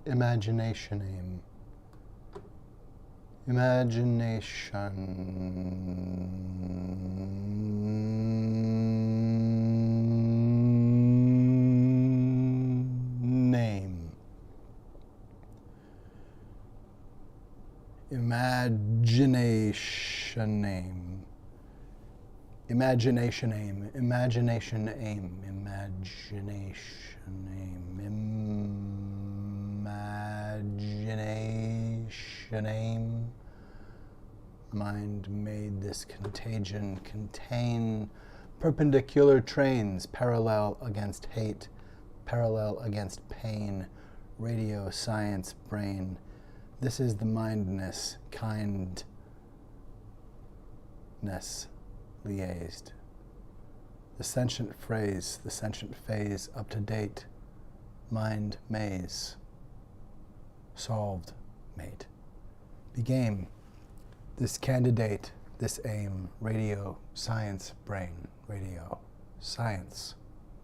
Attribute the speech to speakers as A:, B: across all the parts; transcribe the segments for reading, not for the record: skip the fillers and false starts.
A: Imagination aim. Imagination name. Imagination name. Imagination aim. Imagination aim. Imagination aim. Imagination aim. Mind made this contagion contain perpendicular trains, parallel against hate, parallel against pain, radio, science, brain. This is the mindness, kindness, liaised. The sentient phrase, the sentient phase, up to date, mind maze, solved, mate. Begame, this candidate, this aim, radio, science, brain, radio, science,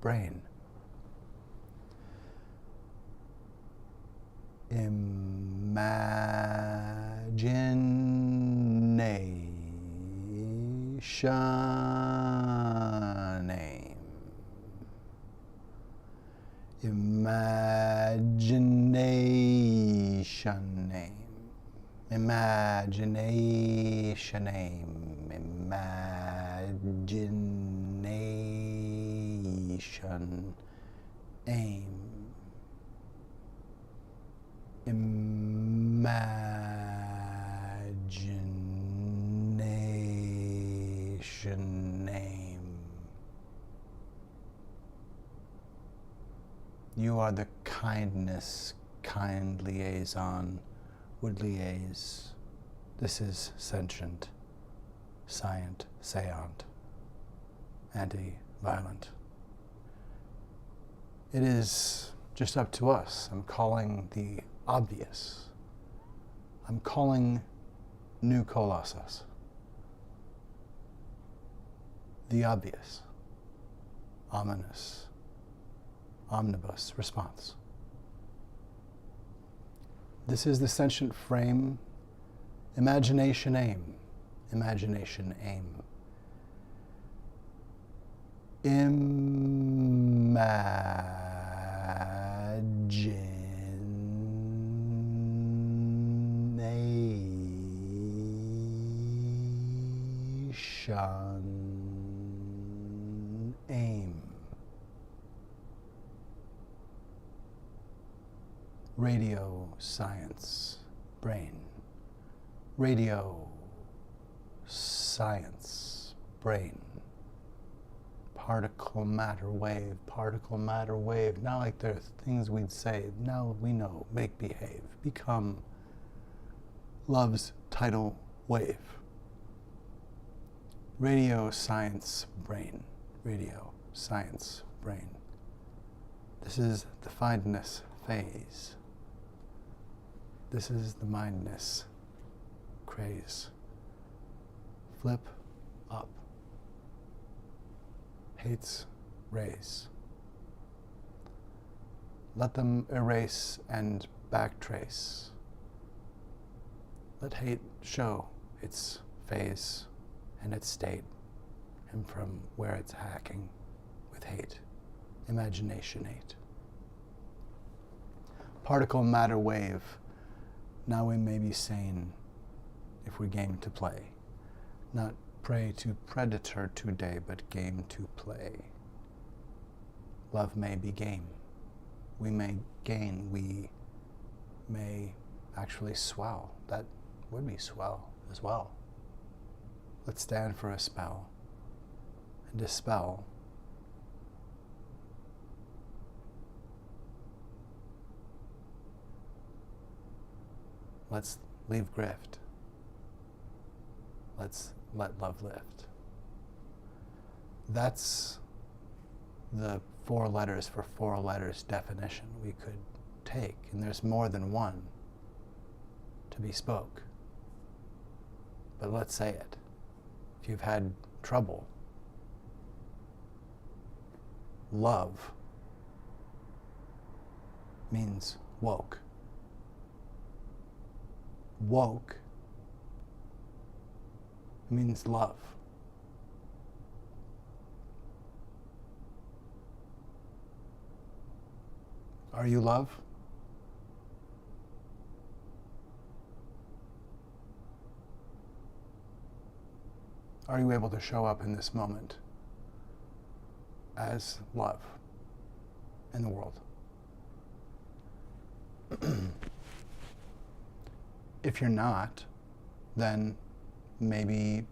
A: brain. Imagination aim. Imagination aim. Imagination aim. Imagination aim. Imagination name. You are the kindness, kind liaison, would liaise. This is sentient, scient, seant, anti-violent. It is just up to us. I'm calling the obvious. I'm calling new colossus. The obvious, ominous, omnibus response. This is the sentient frame. Imagination aim. Imagination aim. Imagination aim. Radio, science, brain. Radio, science, brain. Particle, matter, wave. Particle, matter, wave. Not like there's things we'd say. Now we know. Make, behave. Become love's tidal wave. Radio, science, brain. Radio, science, brain. This is the findness phase. This is the mindness craze. Flip up. Hates raise. Let them erase and backtrace. Let hate show its phase and its state, and from where it's hacking with hate, imagination-ate. Particle, matter, wave. Now we may be sane if we game to play. Not prey to predator today, but game to play. Love may be game. We may gain. We may actually swell. That would be swell as well. Let's stand for a spell and dispel let's leave grift. Let's let love lift. That's the 4 letters for 4 letters definition we could take, and there's more than one to be spoke. But let's say it. If you've had trouble, love means woke. woke, it means love. Are you love? Are you able to show up in this moment as love in the world? If you're not, then maybe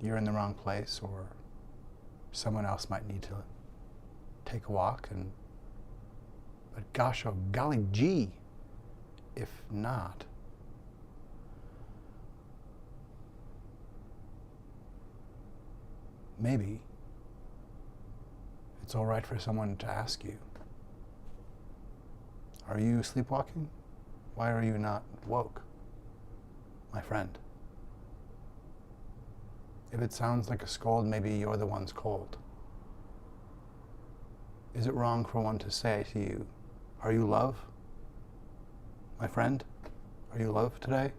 A: you're in the wrong place, or someone else might need to take a walk. But gosh, oh golly gee, if not, maybe it's all right for someone to ask you, are you sleepwalking? Why are you not woke, my friend? If it sounds like a scold, maybe you're the one's cold. Is it wrong for one to say to you, are you love, my friend? Are you love today?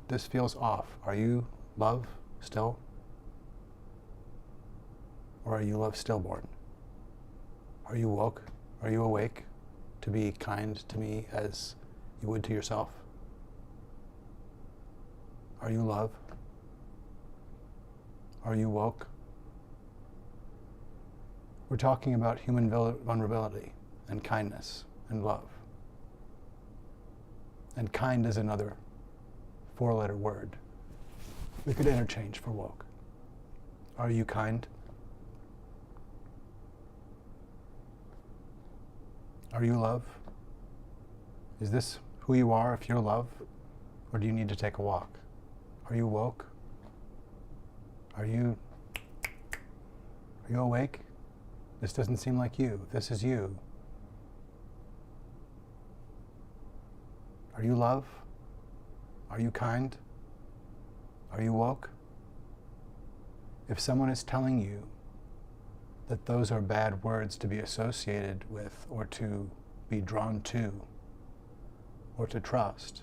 A: This feels off. Are you love still? Or are you love stillborn? Are you woke? Are you awake to be kind to me as you would to yourself? Are you love? Are you woke? We're talking about human vulnerability and kindness and love. And kind is another 4-letter word we could interchange for woke. Are you kind? Are you love? Is this who you are if you're love? Or do you need to take a walk? Are you woke? Are you awake? This doesn't seem like you. This is you. Are you love? Are you kind? Are you woke? If someone is telling you that those are bad words to be associated with, or to be drawn to, or to trust,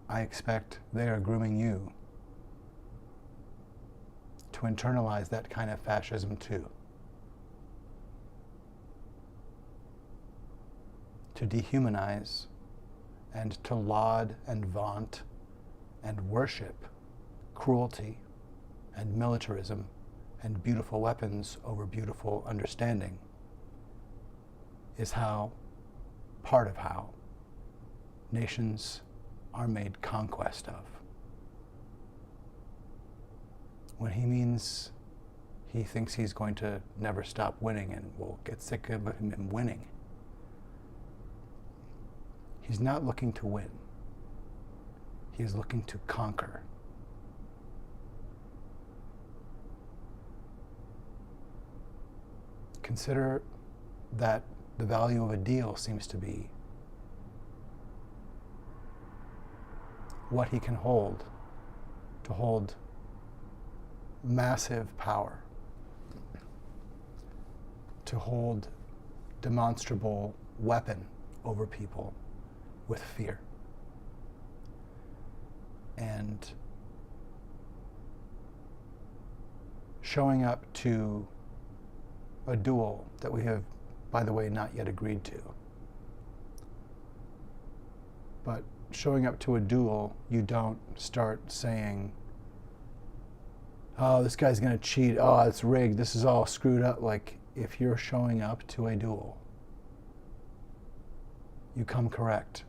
A: I expect they are grooming you to internalize that kind of fascism too. To dehumanize and to laud and vaunt and worship cruelty and militarism and beautiful weapons over beautiful understanding is part of how nations are made conquest of. When he thinks he's going to never stop winning and will get sick of him winning, he's not looking to win. He is looking to conquer. Consider that the value of a deal seems to be what he can hold, to hold massive power, to hold demonstrable weapon over people with fear. And showing up to a duel that we have, by the way, not yet agreed to. But showing up to a duel, you don't start saying, oh, this guy's going to cheat. Oh, it's rigged. This is all screwed up. Like, if you're showing up to a duel, you come correct.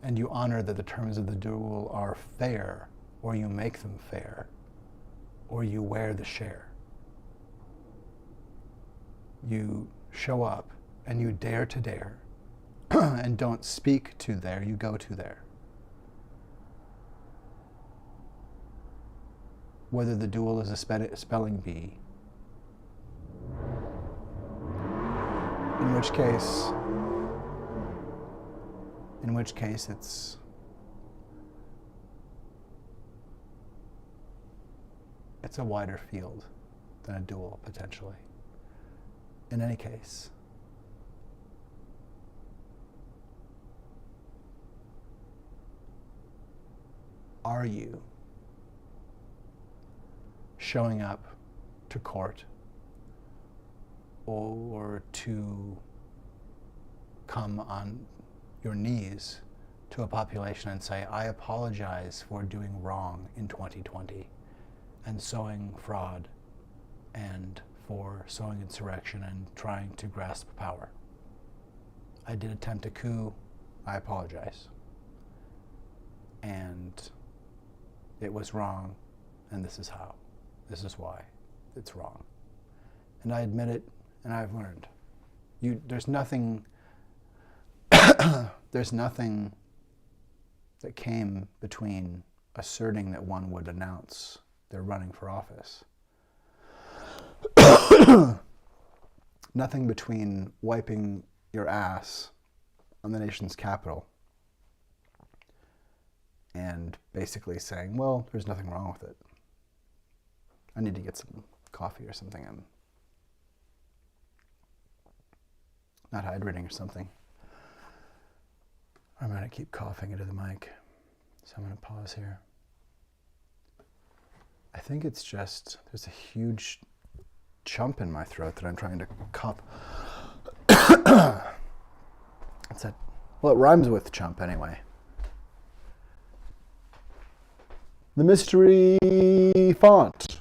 A: And you honor that the terms of the duel are fair, or you make them fair, or you wear the share. You show up and you dare to dare and don't speak to there, you go to there. Whether the duel is a spelling bee, in which case it's a wider field than a duel, potentially. In any case, are you showing up to court or to come on your knees to a population and say, I apologize for doing wrong in 2020 and sowing fraud and for sowing insurrection and trying to grasp power? I did attempt a coup. I apologize. And it was wrong, and this is how. This is why it's wrong. And I admit it, and I've learned. There's nothing there's nothing that came between asserting that one would announce they're running for office. Nothing between wiping your ass on the nation's capital and basically saying, well, there's nothing wrong with it. I need to get some coffee or something. I'm not hydrating or something. I'm going to keep coughing into the mic, so I'm going to pause here. I think it's just, there's a huge chump in my throat that I'm trying to cup. It's a, well, it rhymes with chump anyway. The mystery font.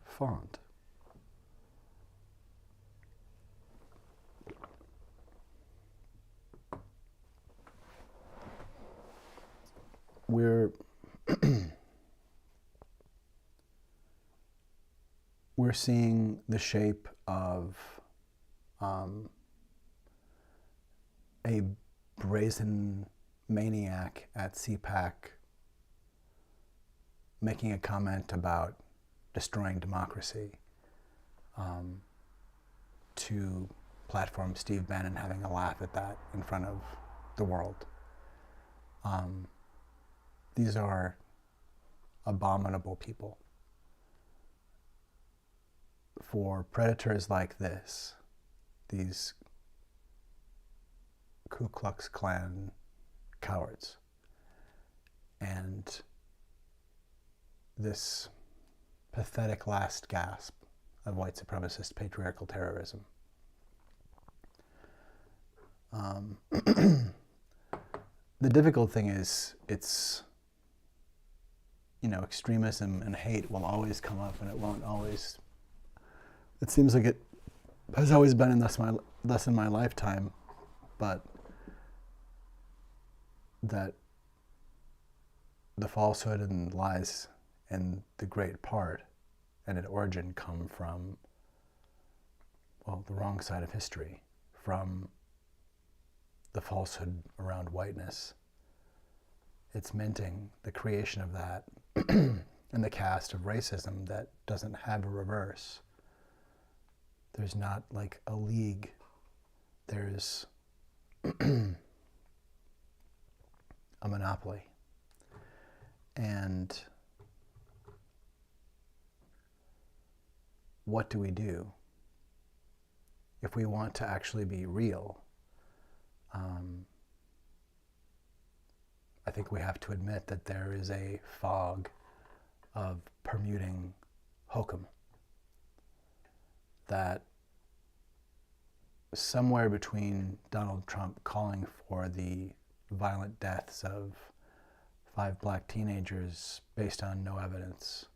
A: Font. We're seeing the shape of a brazen maniac at CPAC making a comment about destroying democracy, to platform Steve Bannon having a laugh at that in front of the world. These are abominable people. For predators like this, these Ku Klux Klan cowards, and this pathetic last gasp of white supremacist patriarchal terrorism. The difficult thing is, it's, extremism and hate will always come up, and it won't always. It seems like it has always been thus in my lifetime, but that the falsehood and lies and the great part and its origin come from, well, the wrong side of history, from the falsehood around whiteness. It's minting the creation of that and the cast of racism that doesn't have a reverse. There's not like a league. There's a monopoly. And what do we do if we want to actually be real? I think we have to admit that there is a fog of permuting hokum, that somewhere between Donald Trump calling for the violent deaths of 5 black teenagers based on no evidence,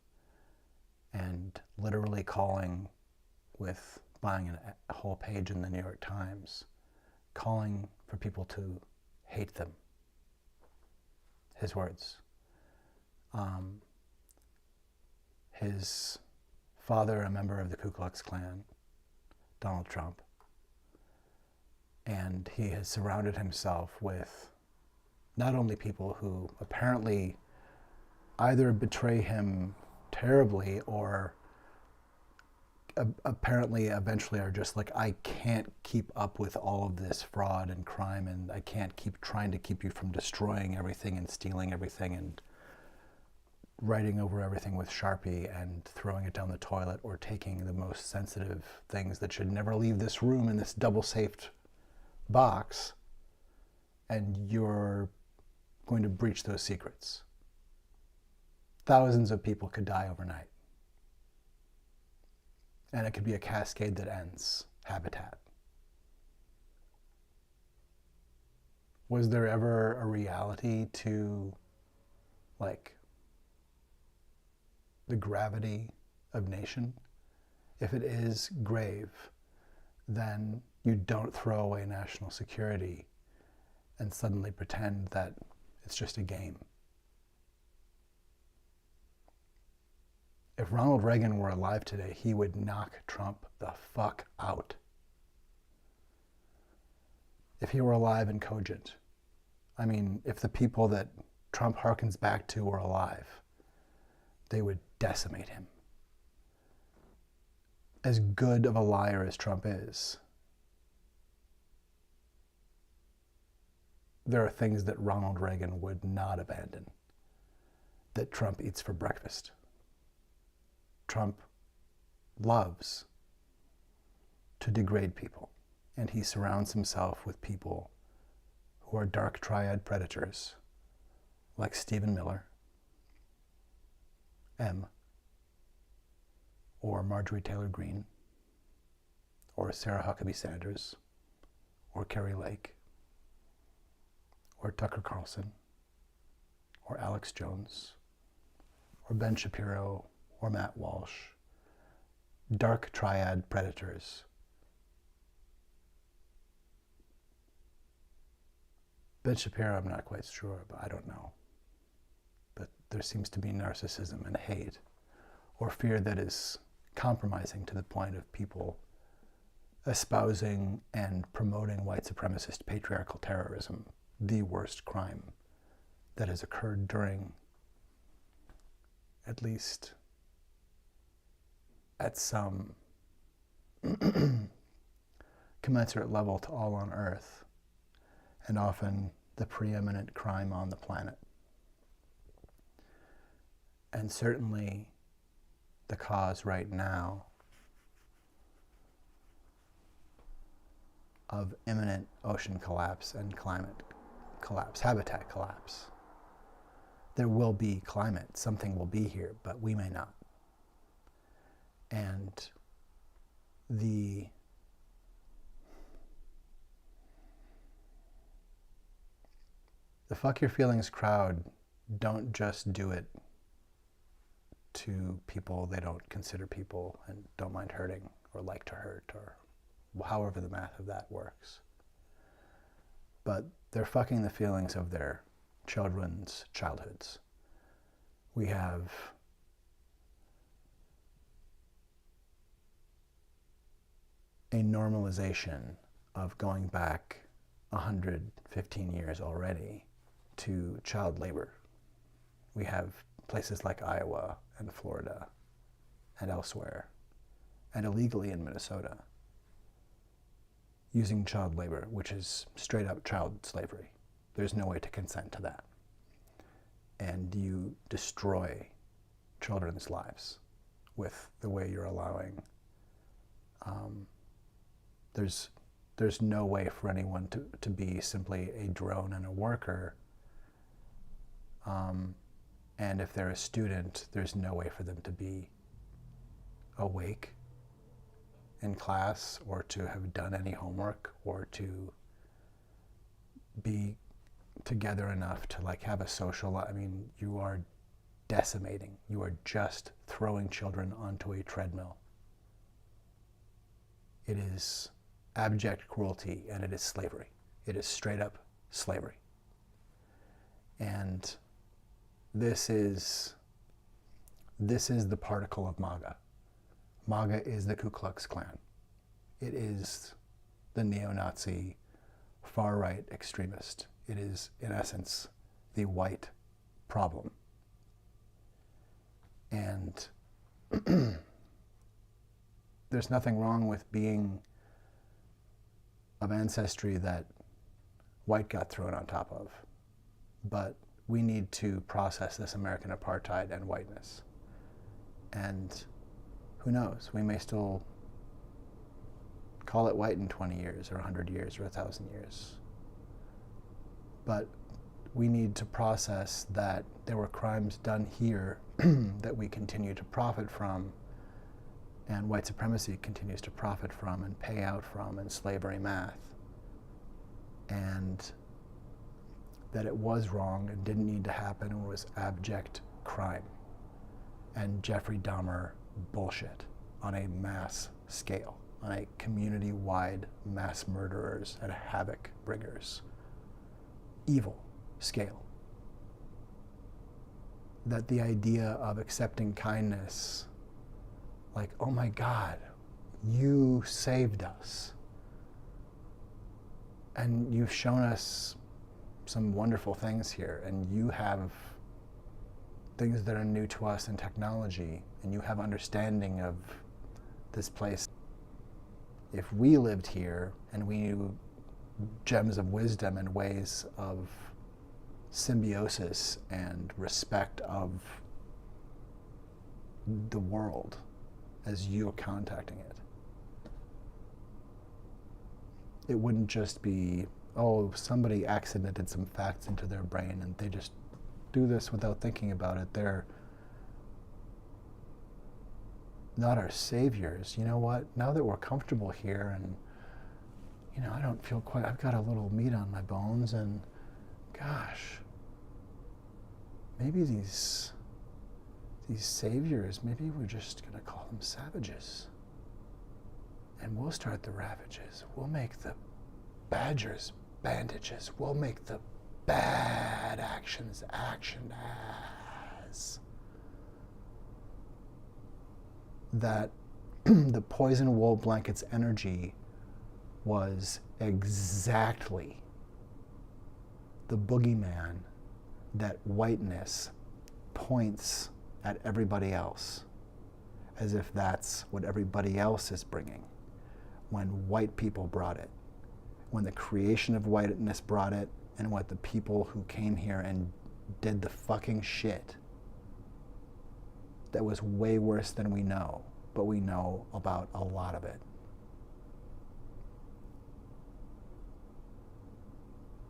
A: and literally calling, with buying a whole page in the New York Times, calling for people to hate them. His words. His father a member of the Ku Klux Klan, Donald Trump, and he has surrounded himself with not only people who apparently either betray him terribly or apparently eventually are just like, I can't keep up with all of this fraud and crime, and I can't keep trying to keep you from destroying everything and stealing everything and writing over everything with Sharpie and throwing it down the toilet, or taking the most sensitive things that should never leave this room in this double-safed box, and you're going to breach those secrets. Thousands of people could die overnight. And it could be a cascade that ends habitat. Was there ever a reality to, like, the gravity of nation? If it is grave, then you don't throw away national security and suddenly pretend that it's just a game. If Ronald Reagan were alive today, he would knock Trump the fuck out. If he were alive and cogent. I mean, if the people that Trump harkens back to were alive, they would decimate him. As good of a liar as Trump is, there are things that Ronald Reagan would not abandon, that Trump eats for breakfast. Trump loves to degrade people, and he surrounds himself with people who are dark triad predators, like Stephen Miller, M, or Marjorie Taylor Greene, or Sarah Huckabee Sanders, or Carrie Lake, or Tucker Carlson, or Alex Jones, or Ben Shapiro, or Matt Walsh. Dark triad predators. Ben Shapiro, I'm not quite sure, but I don't know. But there seems to be narcissism and hate, or fear that is compromising to the point of people espousing and promoting white supremacist patriarchal terrorism, the worst crime that has occurred during, at least at some commensurate level to all on Earth, and often the preeminent crime on the planet. And certainly the cause right now of imminent ocean collapse and climate collapse, habitat collapse. There will be climate, something will be here, but we may not. And the fuck your feelings crowd don't just do it to people they don't consider people and don't mind hurting or like to hurt, or however the math of that works. But they're fucking the feelings of their children's childhoods. We have a normalization of going back 115 years already to child labor. We have places like Iowa and Florida and elsewhere, and illegally in Minnesota, using child labor, which is straight up child slavery. There's no way to consent to that. And you destroy children's lives with the way you're allowing. There's no way for anyone to be simply a drone and a worker. And if they're a student, there's no way for them to be awake in class, or to have done any homework, or to be together enough to like have a social life. I mean, you are decimating. You are just throwing children onto a treadmill. It is abject cruelty, and it is slavery. It is straight up slavery. And this is the particle of MAGA. MAGA is the Ku Klux Klan. It is the neo-Nazi far-right extremist. It is, in essence, the white problem. And there's nothing wrong with being of ancestry that white got thrown on top of. But we need to process this American apartheid and whiteness. And who knows, we may still call it white in 20 years or 100 years or 1,000 years. But we need to process that there were crimes done here that we continue to profit from, and white supremacy continues to profit from and pay out from in slavery math. And that it was wrong and didn't need to happen and was abject crime and Jeffrey Dahmer bullshit on a mass scale, on a community-wide mass murderers and havoc bringers, evil scale. That the idea of accepting kindness, like, oh my God, you saved us. And you've shown us some wonderful things here, and you have things that are new to us in technology, and you have understanding of this place. If we lived here and we knew gems of wisdom and ways of symbiosis and respect of the world as you're contacting it, it wouldn't just be, oh, somebody accidented some facts into their brain and they just do this without thinking about it. They're not our saviors. You know what? Now that we're comfortable here and, you know, I don't feel quite, I've got a little meat on my bones, and gosh, maybe these saviors, maybe we're just going to call them savages. And we'll start the ravages. We'll make the badgers bandages. We'll make the bad actions action as. That the poison wool blankets energy was exactly the boogeyman that whiteness points at everybody else, as if that's what everybody else is bringing, when white people brought it, when the creation of whiteness brought it, and what the people who came here and did the fucking shit that was way worse than we know, but we know about a lot of it.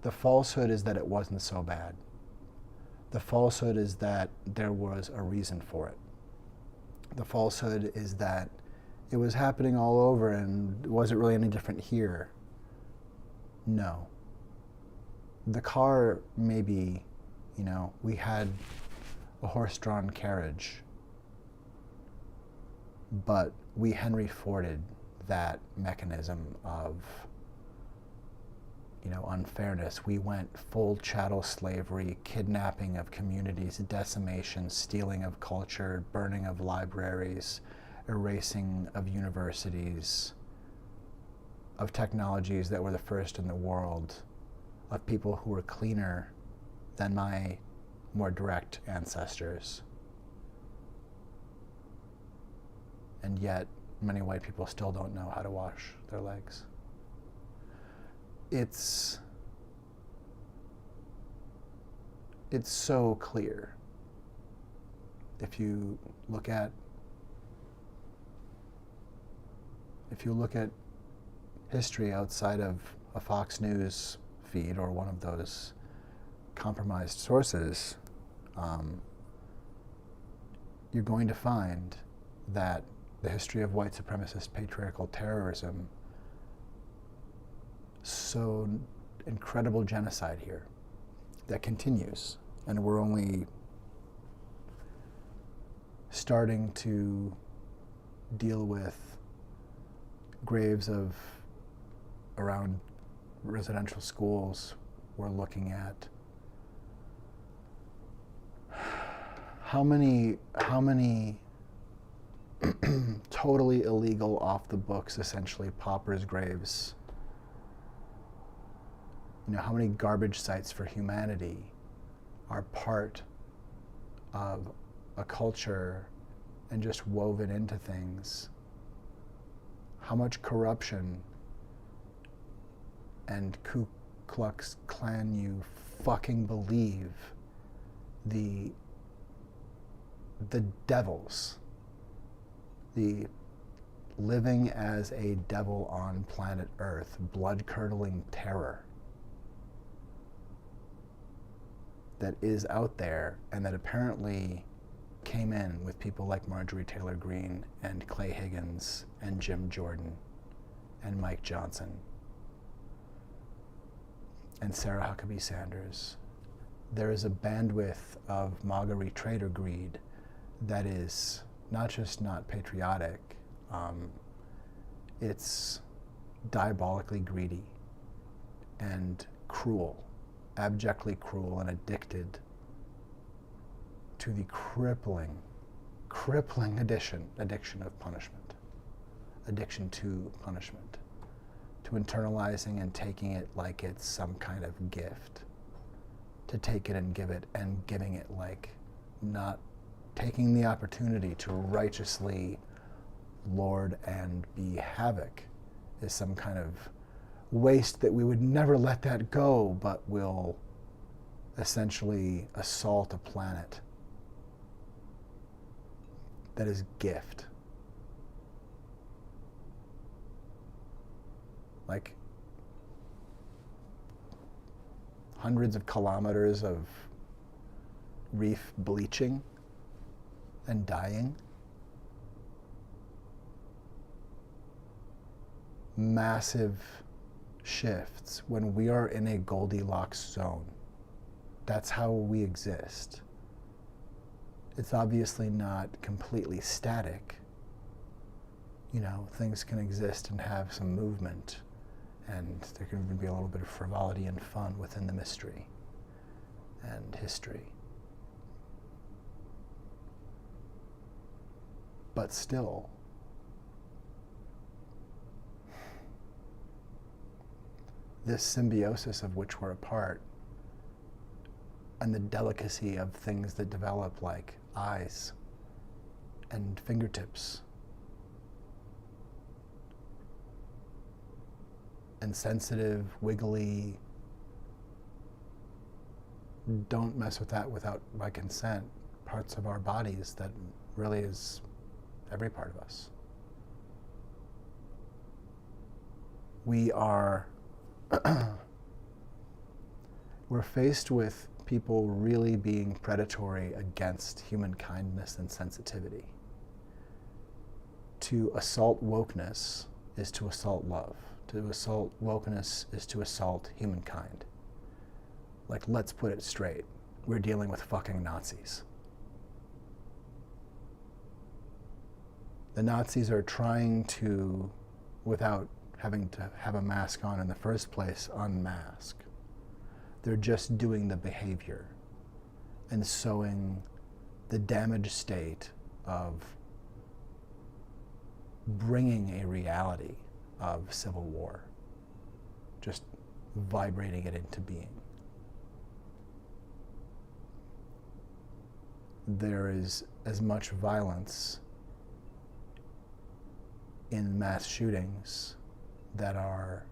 A: The falsehood is that it wasn't so bad. The falsehood is that there was a reason for it. The falsehood is that it was happening all over and it wasn't really any different here. No. The car, maybe, you know, we had a horse-drawn carriage, but we Henry Forded that mechanism of, you know, unfairness. We went full chattel slavery, kidnapping of communities, decimation, stealing of culture, burning of libraries, erasing of universities, of technologies that were the first in the world, of people who were cleaner than my more direct ancestors. And yet, many white people still don't know how to wash their legs. It's so clear. If you look at history outside of a Fox News feed or one of those compromised sources, you're going to find that the history of white supremacist patriarchal terrorism, so incredible genocide here that continues, and we're only starting to deal with graves of around residential schools. We're looking at how many totally illegal, off the books, essentially paupers' graves. You know, how many garbage sites for humanity are part of a culture and just woven into things? How much corruption and Ku Klux Klan you fucking believe the devils, the living as a devil on planet Earth, blood-curdling terror that is out there, and that apparently came in with people like Marjorie Taylor Greene and Clay Higgins and Jim Jordan and Mike Johnson and Sarah Huckabee Sanders. There is a bandwidth of MAGA retrader greed that is not just not patriotic, it's diabolically greedy and cruel, abjectly cruel, and addicted to the crippling addiction of punishment, addiction to punishment, to internalizing and taking it like it's some kind of gift, to take it and give it, and giving it like not taking the opportunity to righteously lord and be havoc is some kind of waste that we would never let that go, but will essentially assault a planet that is gift. Like hundreds of kilometers of reef bleaching and dying. Massive shifts when we are in a Goldilocks zone. That's how we exist. It's obviously not completely static. You know, things can exist and have some movement, and there can even be a little bit of frivolity and fun within the mystery and history. But still, this symbiosis of which we're a part, and the delicacy of things that develop like eyes and fingertips and sensitive, wiggly, don't mess with that without my consent, parts of our bodies that really is every part of us. We are, we're faced with people really being predatory against human kindness and sensitivity. To assault wokeness is to assault love. To assault wokeness is to assault humankind. Like, let's put it straight. We're dealing with fucking Nazis. The Nazis are trying to, without having to have a mask on in the first place, unmask. They're just doing the behavior and sowing the damaged state of bringing a reality of civil war, just vibrating it into being. There is as much violence in mass shootings that are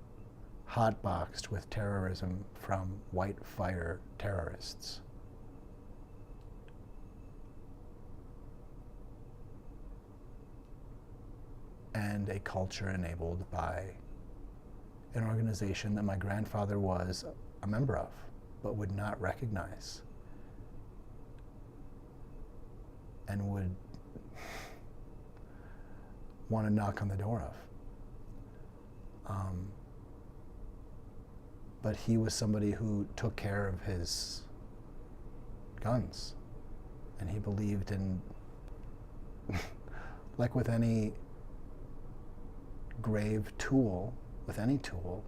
A: hotboxed with terrorism from white fire terrorists. And a culture enabled by an organization that my grandfather was a member of, but would not recognize, and would want to knock on the door of. But he was somebody who took care of his guns, and he believed in, like with any grave tool, with any tool,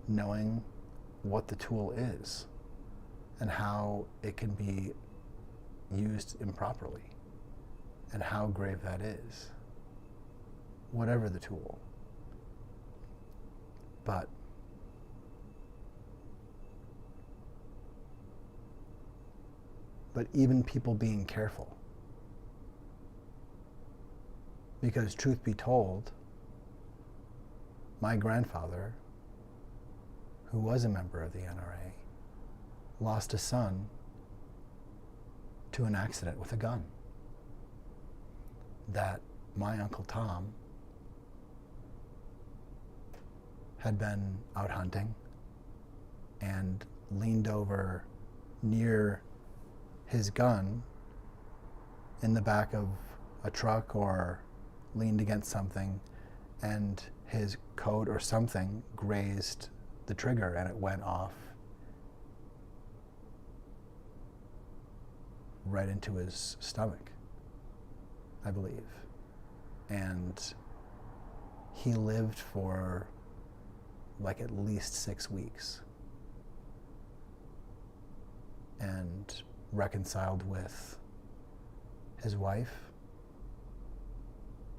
A: knowing what the tool is and how it can be used improperly and how grave that is. whatever the tool. But even people being careful. Because truth be told, my grandfather, who was a member of the NRA, lost a son to an accident with a gun. That my Uncle Tom had been out hunting and leaned over near his gun in the back of a truck or leaned against something, and his coat or something grazed the trigger and it went off right into his stomach, I believe. And he lived for like at least 6 weeks and reconciled with his wife.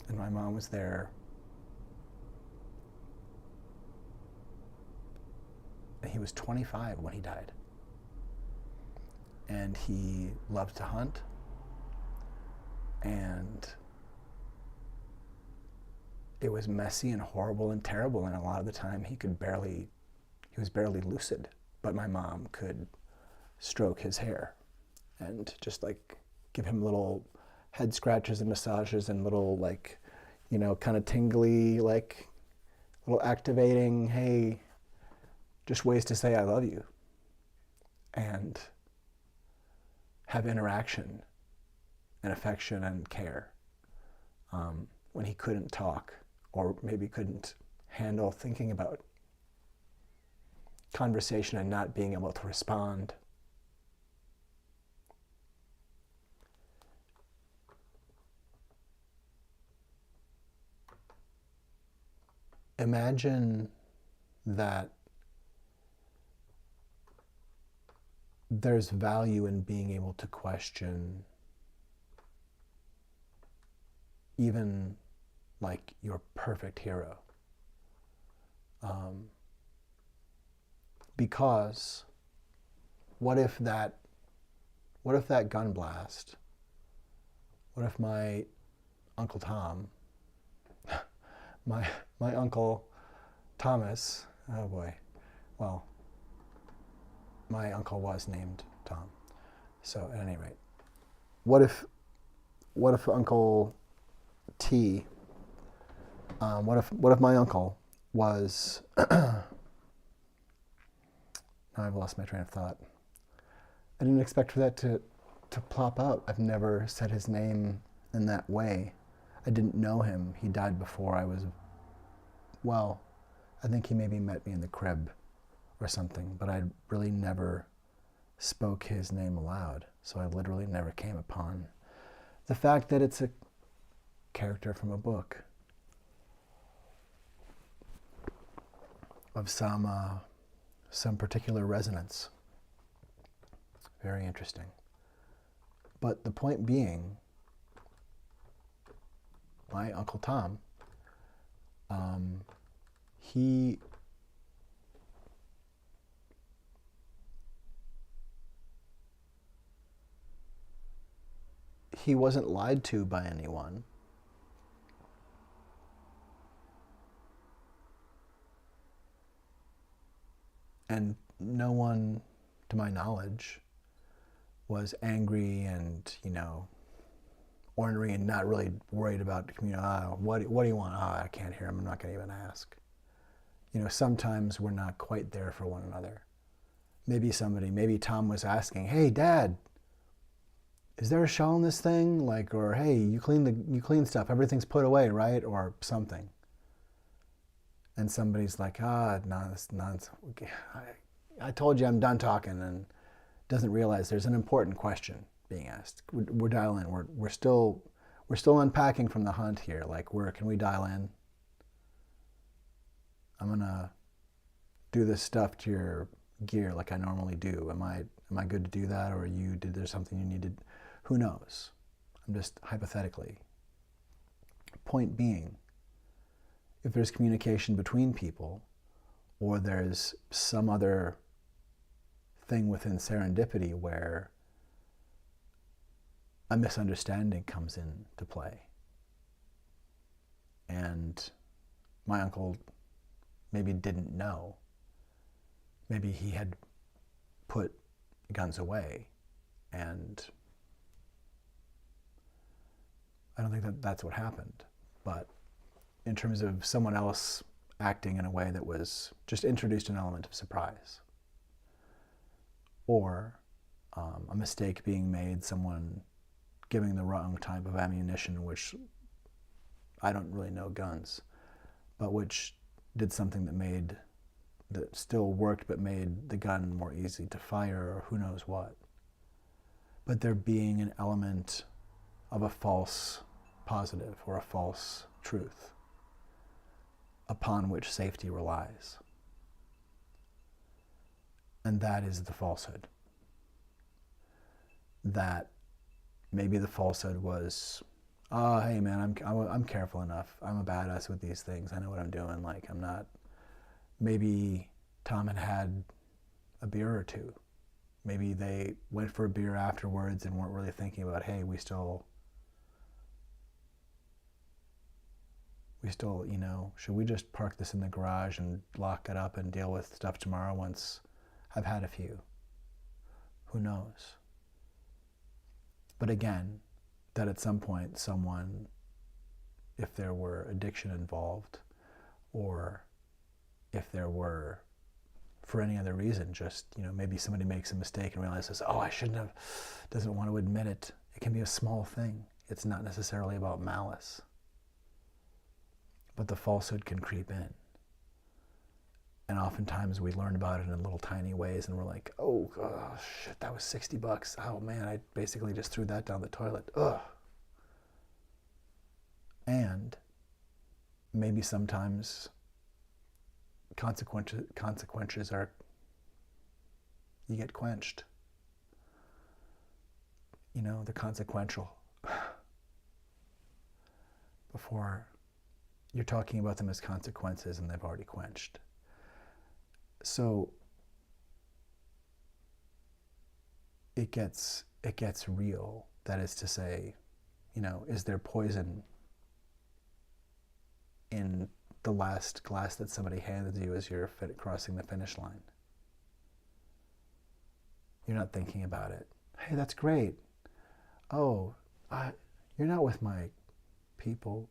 A: And my mom was there. He was 25 when he died. And he loved to hunt. And it was messy and horrible and terrible. And a lot of the time he was barely lucid. But my mom could stroke his hair and just like give him little head scratches and massages and little like, you know, kind of tingly, like little activating, hey, just ways to say I love you. And have interaction and affection and care when he couldn't talk or maybe couldn't handle thinking about conversation and not being able to respond. Imagine that there's value in being able to question even like your perfect hero. Because what if that gun blast, what if my Uncle Tom, my Uncle Thomas, oh boy, well, my uncle was named Tom. So at any rate, what if Uncle T, what if my uncle was, now I've lost my train of thought. I didn't expect for that to plop out. I've never said his name in that way. I didn't know him. He died before I was, well, I think he maybe met me in the crib or something, but I really never spoke his name aloud. So I literally never came upon the fact that it's a character from a book of some particular resonance. Very interesting. But the point being, my Uncle Tom, he wasn't lied to by anyone. And no one, to my knowledge, was angry and, you know, ornery and not really worried about the community. What do you want? I can't hear him. I'm not going to even ask. You know, sometimes we're not quite there for one another. Maybe Tom was asking, hey, Dad, is there a shell in this thing? Like, or hey, you clean stuff. Everything's put away, right? Or something. And somebody's like, no, that's nonsense. I told you I'm done talking, and doesn't realize there's an important question being asked. We're dialing in. We're still unpacking from the hunt here. Like, can we dial in? I'm gonna do this stuff to your gear like I normally do. Am I good to do that, or did there something you needed? Who knows? I'm just hypothetically. Point being, if there's communication between people, or there's some other thing within serendipity where a misunderstanding comes into play. And my uncle maybe didn't know. Maybe he had put guns away, and I don't think that that's what happened. But in terms of someone else acting in a way that was just introduced an element of surprise, or a mistake being made, someone giving the wrong type of ammunition, which I don't really know guns, but which did something that still worked but made the gun more easy to fire, or who knows what. But there being an element of a false positive or a false truth upon which safety relies. And that is the falsehood. That maybe the falsehood was, oh, hey man, I'm careful enough. I'm a badass with these things. I know what I'm doing. Like, I'm not. Maybe Tom had a beer or two. Maybe they went for a beer afterwards and weren't really thinking about, hey, we still, should we just park this in the garage and lock it up and deal with stuff tomorrow once I've had a few? Who knows? But again, that at some point someone, if there were addiction involved, or if there were, for any other reason, just, maybe somebody makes a mistake and realizes, oh, I shouldn't have, doesn't want to admit it. It can be a small thing. It's not necessarily about malice. But the falsehood can creep in. And oftentimes we learn about it in little tiny ways and we're like, oh, shit, that was $60. Oh man, I basically just threw that down the toilet. Ugh. And maybe sometimes consequences are, you get quenched. The consequential. Before you're talking about them as consequences and they've already quenched. So it gets real. That is to say, is there poison in the last glass that somebody hands you as you're crossing the finish line? You're not thinking about it. Hey, that's great. Oh, you're not with my people.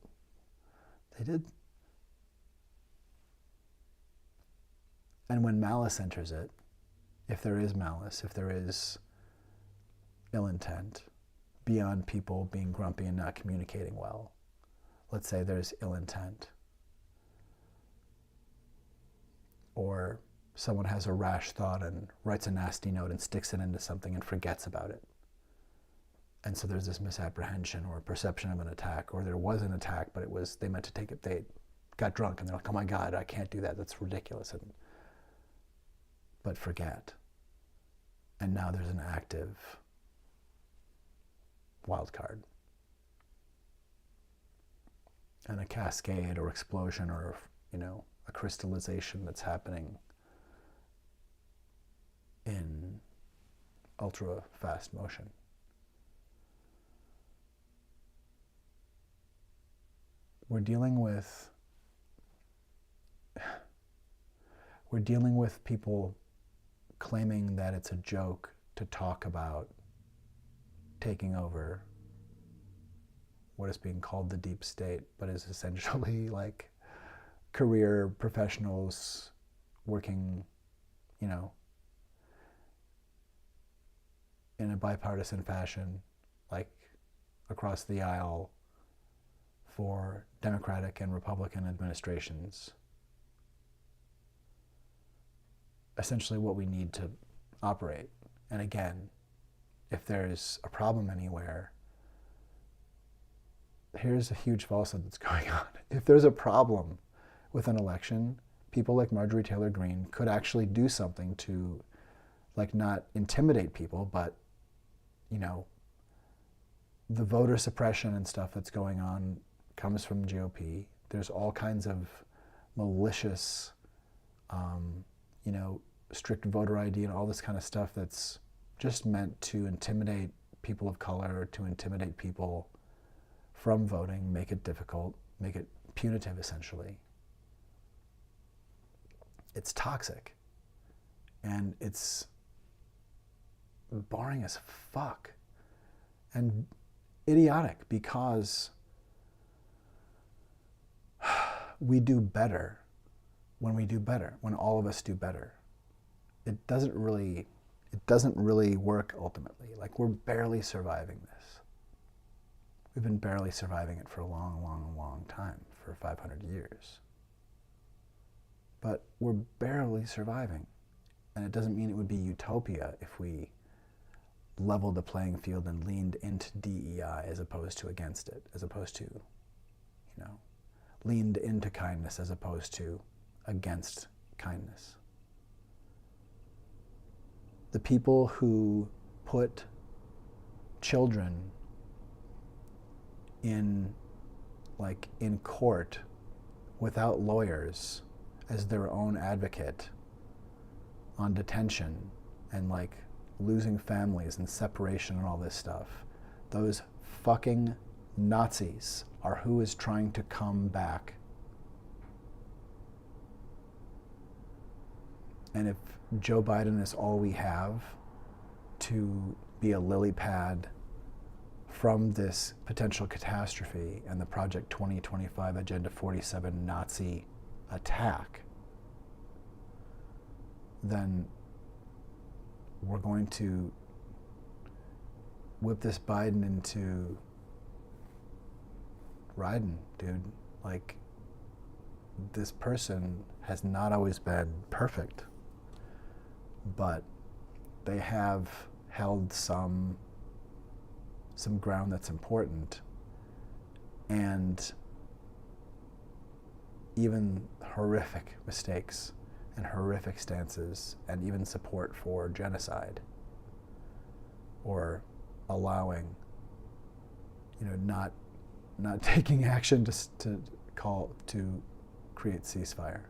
A: They did. And when malice enters it, if there is malice, if there is ill intent, beyond people being grumpy and not communicating well, let's say there's ill intent, or someone has a rash thought and writes a nasty note and sticks it into something and forgets about it. And so there's this misapprehension or perception of an attack, or there was an attack, but they meant to take it, they got drunk and they're like, oh my God, I can't do that, that's ridiculous. But forget. And now there's an active wild card. And a cascade or explosion or, a crystallization that's happening in ultra fast motion. We're dealing with people claiming that it's a joke to talk about taking over what is being called the deep state, but is essentially like career professionals working, in a bipartisan fashion, like across the aisle for Democratic and Republican administrations. Essentially what we need to operate. And again, if there's a problem anywhere, here's a huge falsehood that's going on. If there's a problem with an election, people like Marjorie Taylor Greene could actually do something to, like, not intimidate people, but, the voter suppression and stuff that's going on comes from GOP. there's all kinds of malicious, strict voter ID and all this kind of stuff that's just meant to intimidate people of color, to intimidate people from voting, make it difficult, make it punitive, essentially. It's toxic. And it's boring as fuck. And idiotic, because we do better when we do better, when all of us do better. It doesn't really work ultimately. Like, we're barely surviving this. We've been barely surviving it for a long, long, long time, for 500 years. But we're barely surviving. And it doesn't mean it would be utopia if we leveled the playing field and leaned into DEI as opposed to against it, as opposed to, leaned into kindness as opposed to against kindness. The people who put children in court without lawyers as their own advocate on detention and losing families and separation and all this stuff, those fucking Nazis are who is trying to come back. And if Joe Biden is all we have to be a lily pad from this potential catastrophe and the Project 2025 Agenda 47 Nazi attack, then we're going to whip this Biden into riding, dude. This person has not always been perfect, but they have held some ground that's important, and even horrific mistakes and horrific stances, and even support for genocide, or allowing, not taking action to create ceasefire,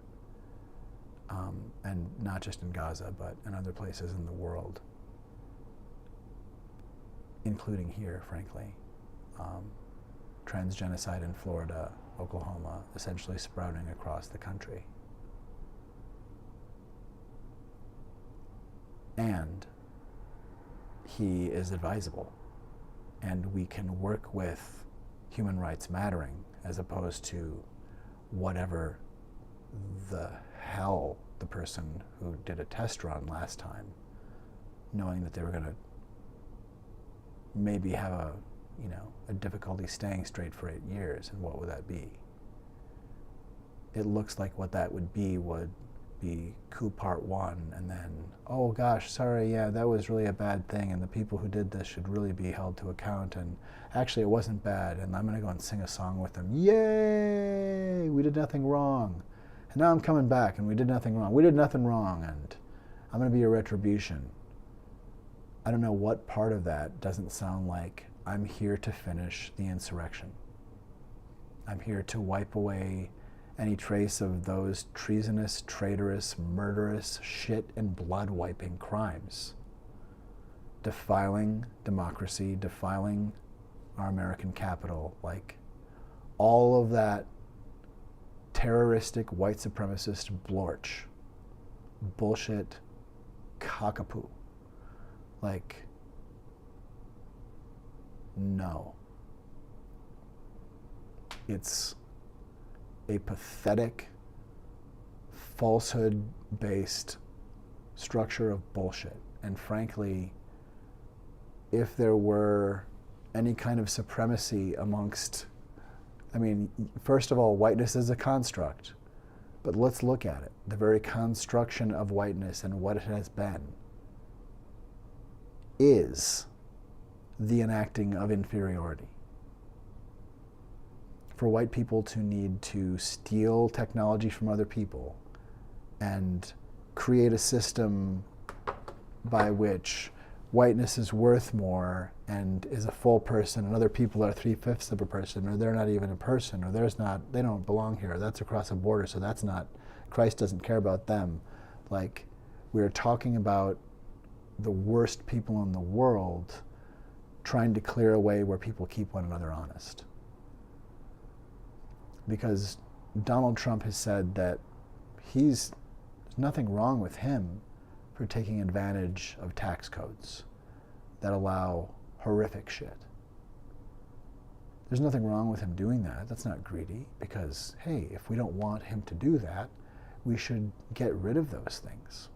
A: and not just in Gaza, but in other places in the world, including here, frankly. Transgenocide in Florida, Oklahoma, essentially sprouting across the country. And he is advisable, and we can work with human rights mattering as opposed to whatever the hell the person who did a test run last time, knowing that they were going to maybe have a difficulty staying straight for 8 years, and what would that be? It looks like what that would be coup part 1, and then, oh gosh, sorry, yeah, that was really a bad thing, and the people who did this should really be held to account, and actually it wasn't bad, and I'm gonna go and sing a song with them. Yay, we did nothing wrong. And now I'm coming back, and we did nothing wrong. We did nothing wrong, and I'm gonna be a retribution. I don't know what part of that doesn't sound like I'm here to finish the insurrection. I'm here to wipe away any trace of those treasonous, traitorous, murderous, shit and blood-wiping crimes, defiling democracy, defiling our American capital, all of that terroristic, white supremacist blorch, bullshit, cockapoo. No. It's a pathetic, falsehood-based structure of bullshit. And frankly, if there were any kind of supremacy amongst, first of all, whiteness is a construct, but let's look at it. The very construction of whiteness and what it has been is the enacting of inferiority. For white people to need to steal technology from other people and create a system by which whiteness is worth more and is a full person, and other people are 3/5 of a person, or they're not even a person, or they don't belong here. That's across a border, so that's not, Christ doesn't care about them. Like, we're talking about the worst people in the world trying to clear a way where people keep one another honest. Because Donald Trump has said that there's nothing wrong with him for taking advantage of tax codes that allow horrific shit. There's nothing wrong with him doing that. That's not greedy, because, hey, if we don't want him to do that, we should get rid of those things.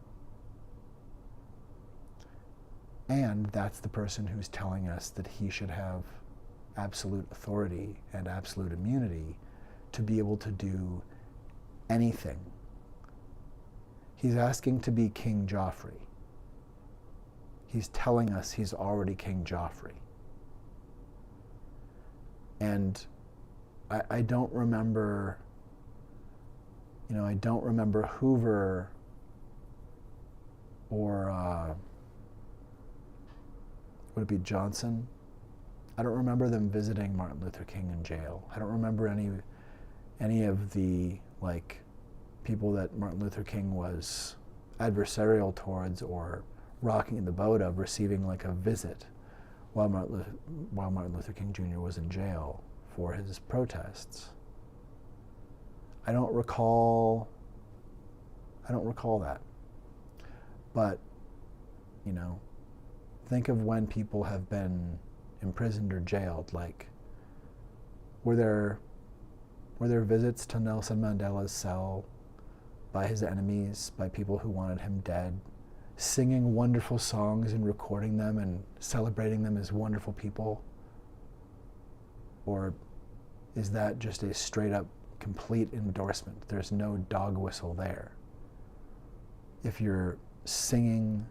A: And that's the person who's telling us that he should have absolute authority and absolute immunity to be able to do anything. He's asking to be King Joffrey. He's telling us he's already King Joffrey. And I don't remember, I don't remember Hoover or would it be Johnson? I don't remember them visiting Martin Luther King in jail. I don't remember any of the people that Martin Luther King was adversarial towards or rocking the boat of receiving a visit while Martin Luther King Jr. was in jail for his protests. I don't recall that. But, think of when people have been imprisoned or jailed. Were there visits to Nelson Mandela's cell by his enemies, by people who wanted him dead, singing wonderful songs and recording them and celebrating them as wonderful people? Or is that just a straight up complete endorsement? There's no dog whistle there. If you're singing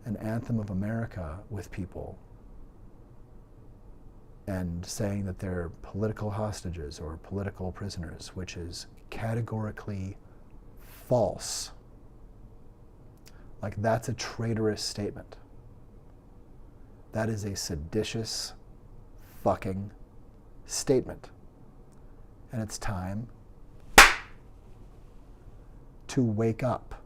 A: an anthem of America with people and saying that they're political hostages or political prisoners, which is categorically false, that's a traitorous statement. That is a seditious fucking statement. And it's time to wake up.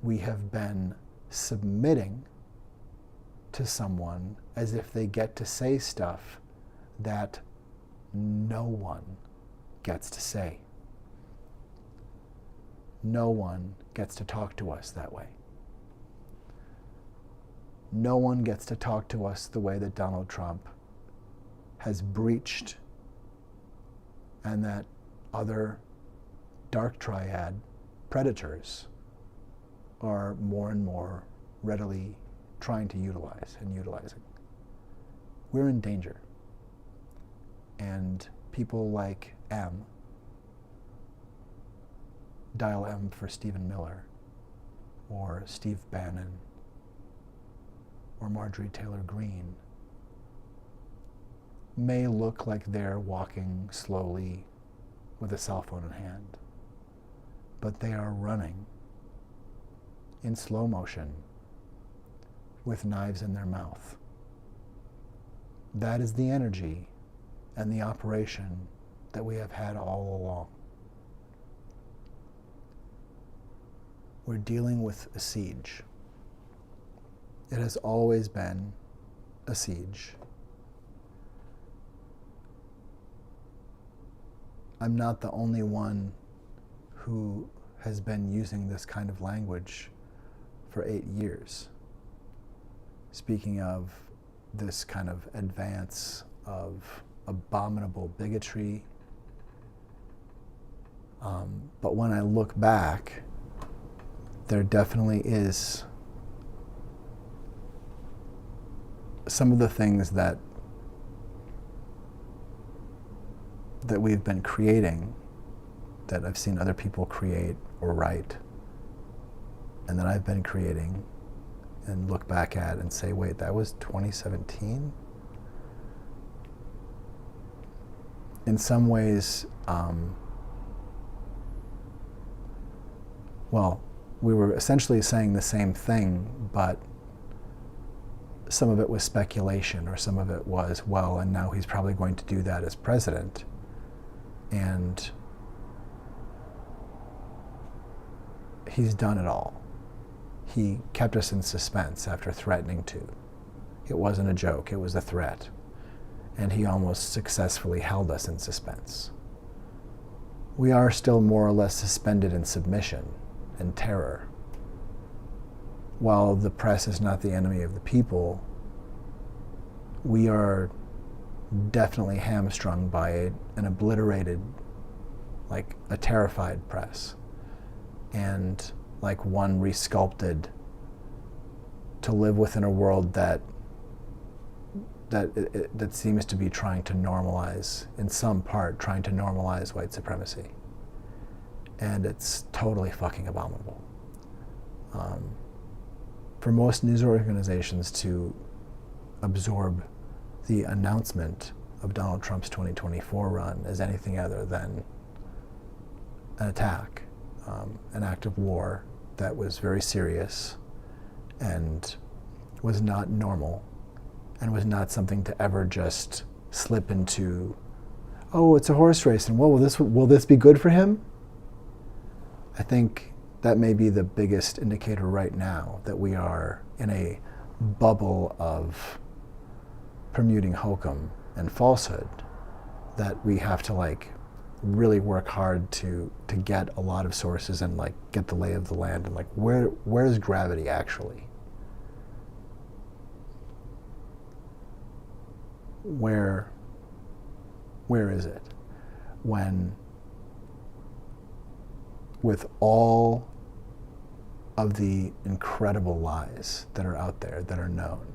A: We have been submitting to someone as if they get to say stuff that no one gets to say. No one gets to talk to us that way. No one gets to talk to us the way that Donald Trump has breached, and that other dark triad predators are more and more readily trying to utilize and utilizing. We're in danger. And people like M, dial M for Stephen Miller, or Steve Bannon, or Marjorie Taylor Greene, may look like they're walking slowly with a cell phone in hand, but they are running in slow motion with knives in their mouth. That is the energy and the operation that we have had all along. We're dealing with a siege. It has always been a siege. I'm not the only one who has been using this kind of language for 8 years. Speaking of this kind of advance of abominable bigotry. But when I look back, there definitely is some of the things that we've been creating, that I've seen other people create or write, and that I've been creating and look back at and say, wait, that was 2017? In some ways, well, we were essentially saying the same thing, but some of it was speculation, or some of it was, well, and now he's probably going to do that as president. And he's done it all. He kept us in suspense after threatening to. It wasn't a joke, it was a threat. And he almost successfully held us in suspense. We are still more or less suspended in submission and terror. While the press is not the enemy of the people, we are definitely hamstrung by an obliterated, like a terrified press, and like one resculpted to live within a world that seems to be trying to normalize, in some part, trying to normalize white supremacy. And it's totally fucking abominable. For most news organizations to absorb the announcement of Donald Trump's 2024 run as anything other than an attack, an act of war that was very serious and was not normal, and was not something to ever just slip into, oh, it's a horse race, and well, will this be good for him? I think that may be the biggest indicator right now that we are in a bubble of permuting hokum and falsehood, that we have to like really work hard to get a lot of sources and like get the lay of the land, and like where's gravity actually? Where is it? When, with all of the incredible lies that are out there, that are known,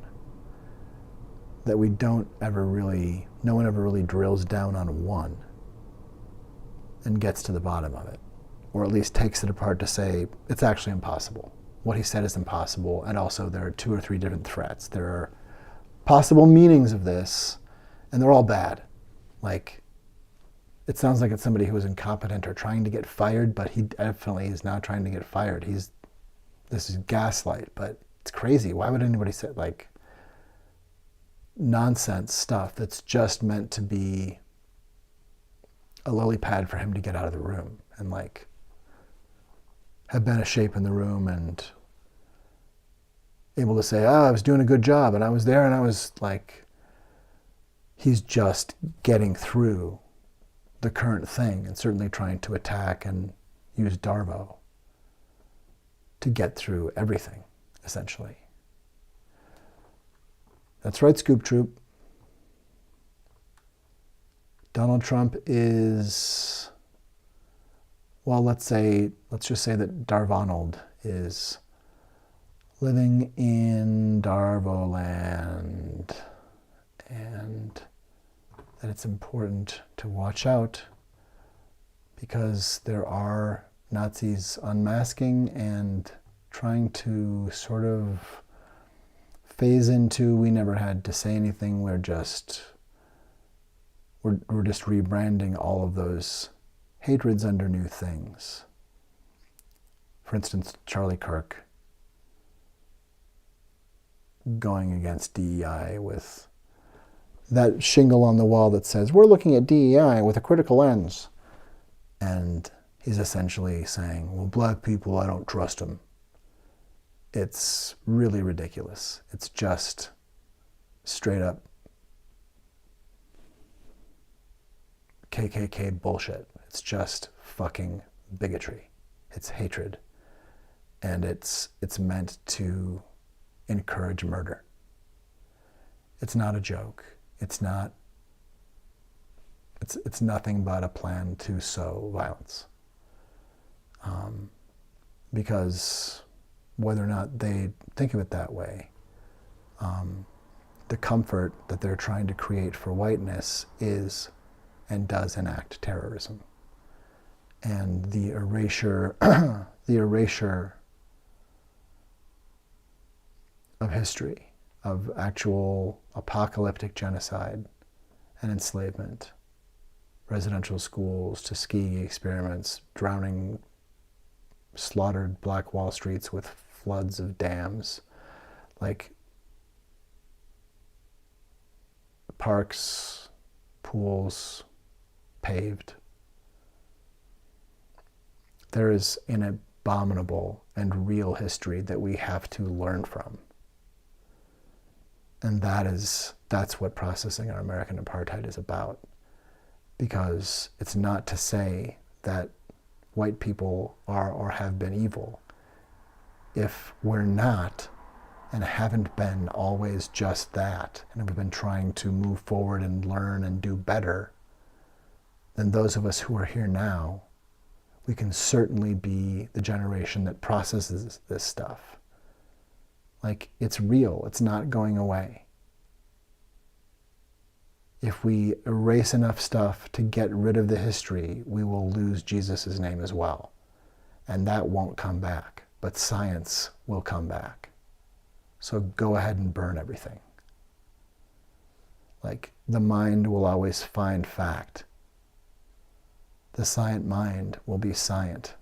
A: that we don't ever really, no one ever really drills down on one and gets to the bottom of it, or at least takes it apart to say, it's actually impossible. What he said is impossible, and also there are 2 or 3 different threats. There are possible meanings of this, and they're all bad. Like, it sounds like it's somebody who is incompetent or trying to get fired, but he definitely is not trying to get fired. This is gaslight, but it's crazy. Why would anybody say, like, nonsense stuff that's just meant to be a lily pad for him to get out of the room and, like, have been a shape in the room and able to say, oh, I was doing a good job, and I was there, and I was, like, he's just getting through the current thing, and certainly trying to attack and use Darvo to get through everything, essentially. That's right, Scoop Troop. Donald Trump is, well, let's just say that Darvonald is living in Darvo land, and that it's important to watch out because there are Nazis unmasking and trying to sort of phase into, we never had to say anything, we're just rebranding all of those hatreds under new things. For instance, Charlie Kirk going against DEI with that shingle on the wall that says, we're looking at DEI with a critical lens. And he's essentially saying, well, black people, I don't trust them. It's really ridiculous. It's just straight up KKK bullshit. It's just fucking bigotry. It's hatred. And it's meant to encourage murder. It's not a joke. It's nothing but a plan to sow violence. Because whether or not they think of it that way, the comfort that they're trying to create for whiteness is and does enact terrorism. And the erasure of history, of actual apocalyptic genocide and enslavement, residential schools, Tuskegee experiments, drowning slaughtered Black Wall Streets with floods of dams, like parks, pools, paved. There is an abominable and real history that we have to learn from. And that's what processing our American apartheid is about. Because it's not to say that white people are or have been evil. If we're not and haven't been always just that, and have been trying to move forward and learn and do better, then those of us who are here now, we can certainly be the generation that processes this stuff. Like, it's real, it's not going away. If we erase enough stuff to get rid of the history, we will lose Jesus' name as well. And that won't come back, but science will come back. So go ahead and burn everything. Like, the mind will always find fact. The scient mind will be scient.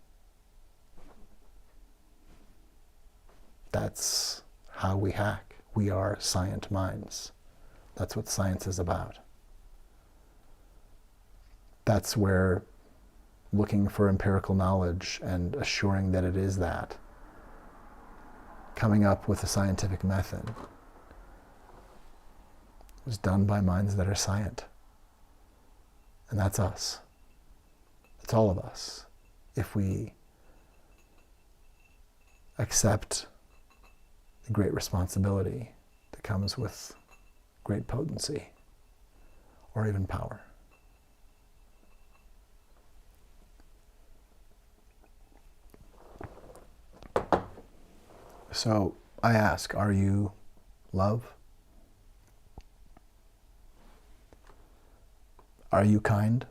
A: That's how we hack. We are scient minds. That's what science is about. That's where looking for empirical knowledge and assuring that it is that, coming up with a scientific method, was done by minds that are scient. And that's us. It's all of us. If we accept the great responsibility that comes with great potency, or even power. So I ask, are you love? Are you kind?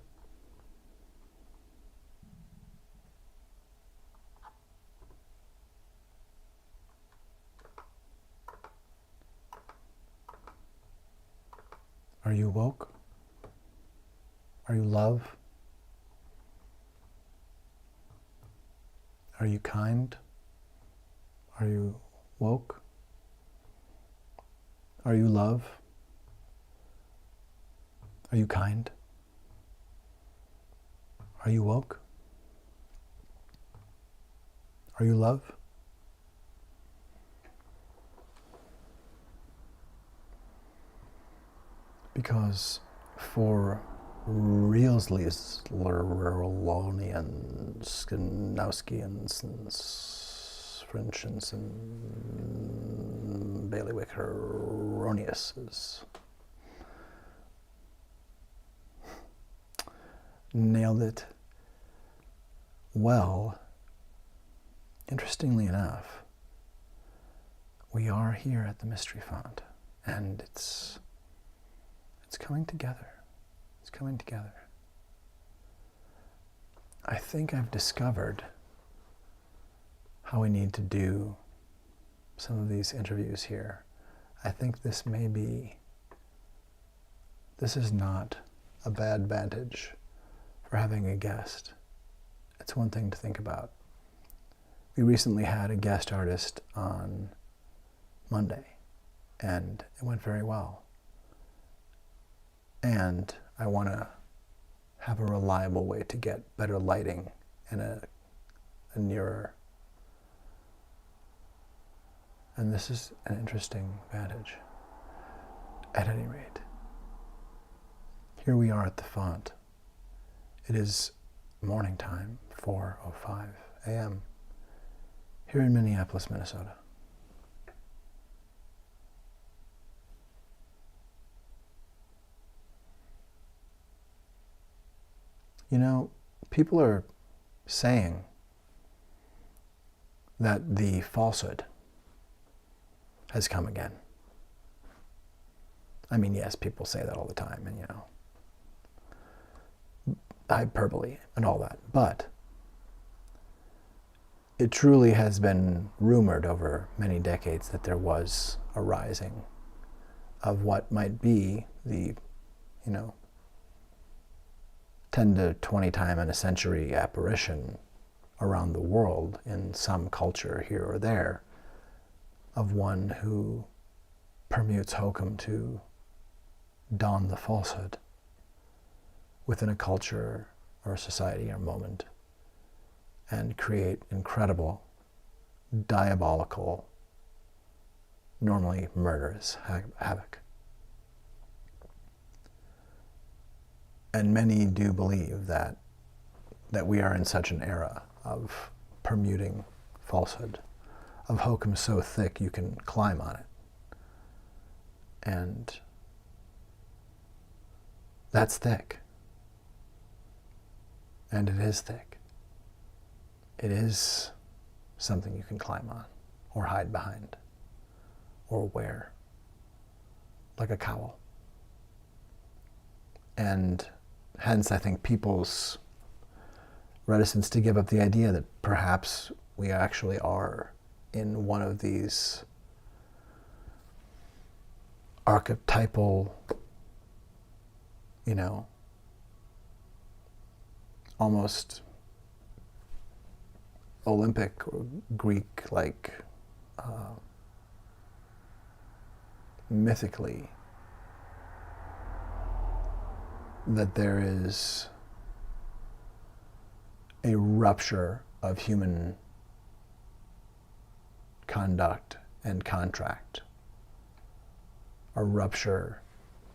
A: Are you woke? Are you love? Are you kind? Are you woke? Are you love? Are you kind? Are you woke? Are you love? Because for Realslies, Lerolonians, Skinowskians, and Frenchens, and Bailiwick Erroneouses nailed it well. Interestingly enough, we are here at the Mystery Font, and it's coming together. It's coming together. I think I've discovered how we need to do some of these interviews here. I think this is not a bad vantage for having a guest. It's one thing to think about. We recently had a guest artist on Monday, and it went very well. And I want to have a reliable way to get better lighting and a nearer. And this is an interesting vantage. At any rate, here we are at the font. It is morning time, 4:05 a.m. here in Minneapolis, Minnesota. You know, people are saying that the falsehood has come again. I mean, yes, people say that all the time, and hyperbole and all that, but it truly has been rumored over many decades that there was a rising of what might be the, 10 to 20 time in a century apparition around the world in some culture here or there of one who permutes hokum to don the falsehood within a culture or a society or moment and create incredible, diabolical, normally murderous havoc. And many do believe that we are in such an era of permuting falsehood, of hokum so thick you can climb on it. And that's thick. And it is thick. It is something you can climb on, or hide behind, or wear, like a cowl. And hence, I think people's reticence to give up the idea that perhaps we actually are in one of these archetypal, almost Olympic or Greek-like, mythically, that there is a rupture of human conduct and contract, a rupture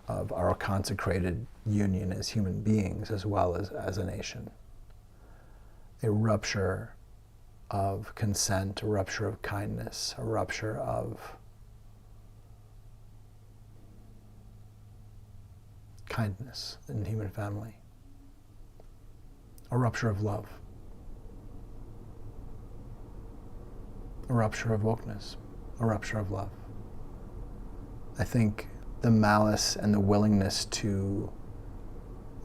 A: of our consecrated union as human beings as well as a nation, a rupture of consent, a rupture of kindness, a rupture of kindness in the human family, a rupture of love, a rupture of wokeness, a rupture of love. I think the malice and the willingness to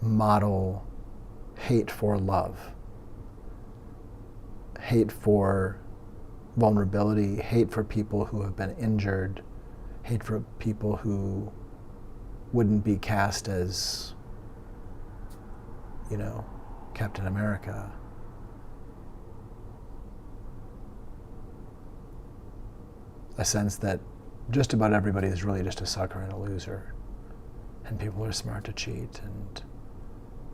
A: model hate for love, hate for vulnerability, hate for people who have been injured, hate for people who wouldn't be cast as, Captain America. A sense that just about everybody is really just a sucker and a loser, and people are smart to cheat, and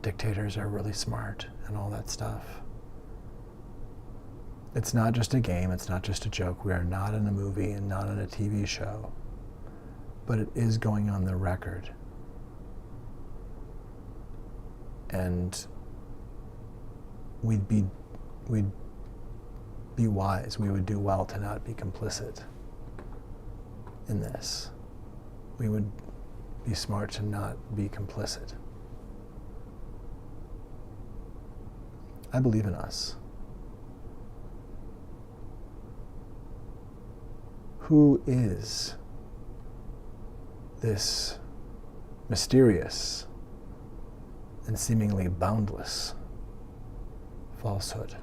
A: dictators are really smart, and all that stuff. It's not just a game, it's not just a joke. We are not in a movie and not in a TV show, but it is going on the record. And we'd be wise, we would do well to not be complicit in this. We would be smart to not be complicit. I believe in us. Who is this mysterious and seemingly boundless falsehood?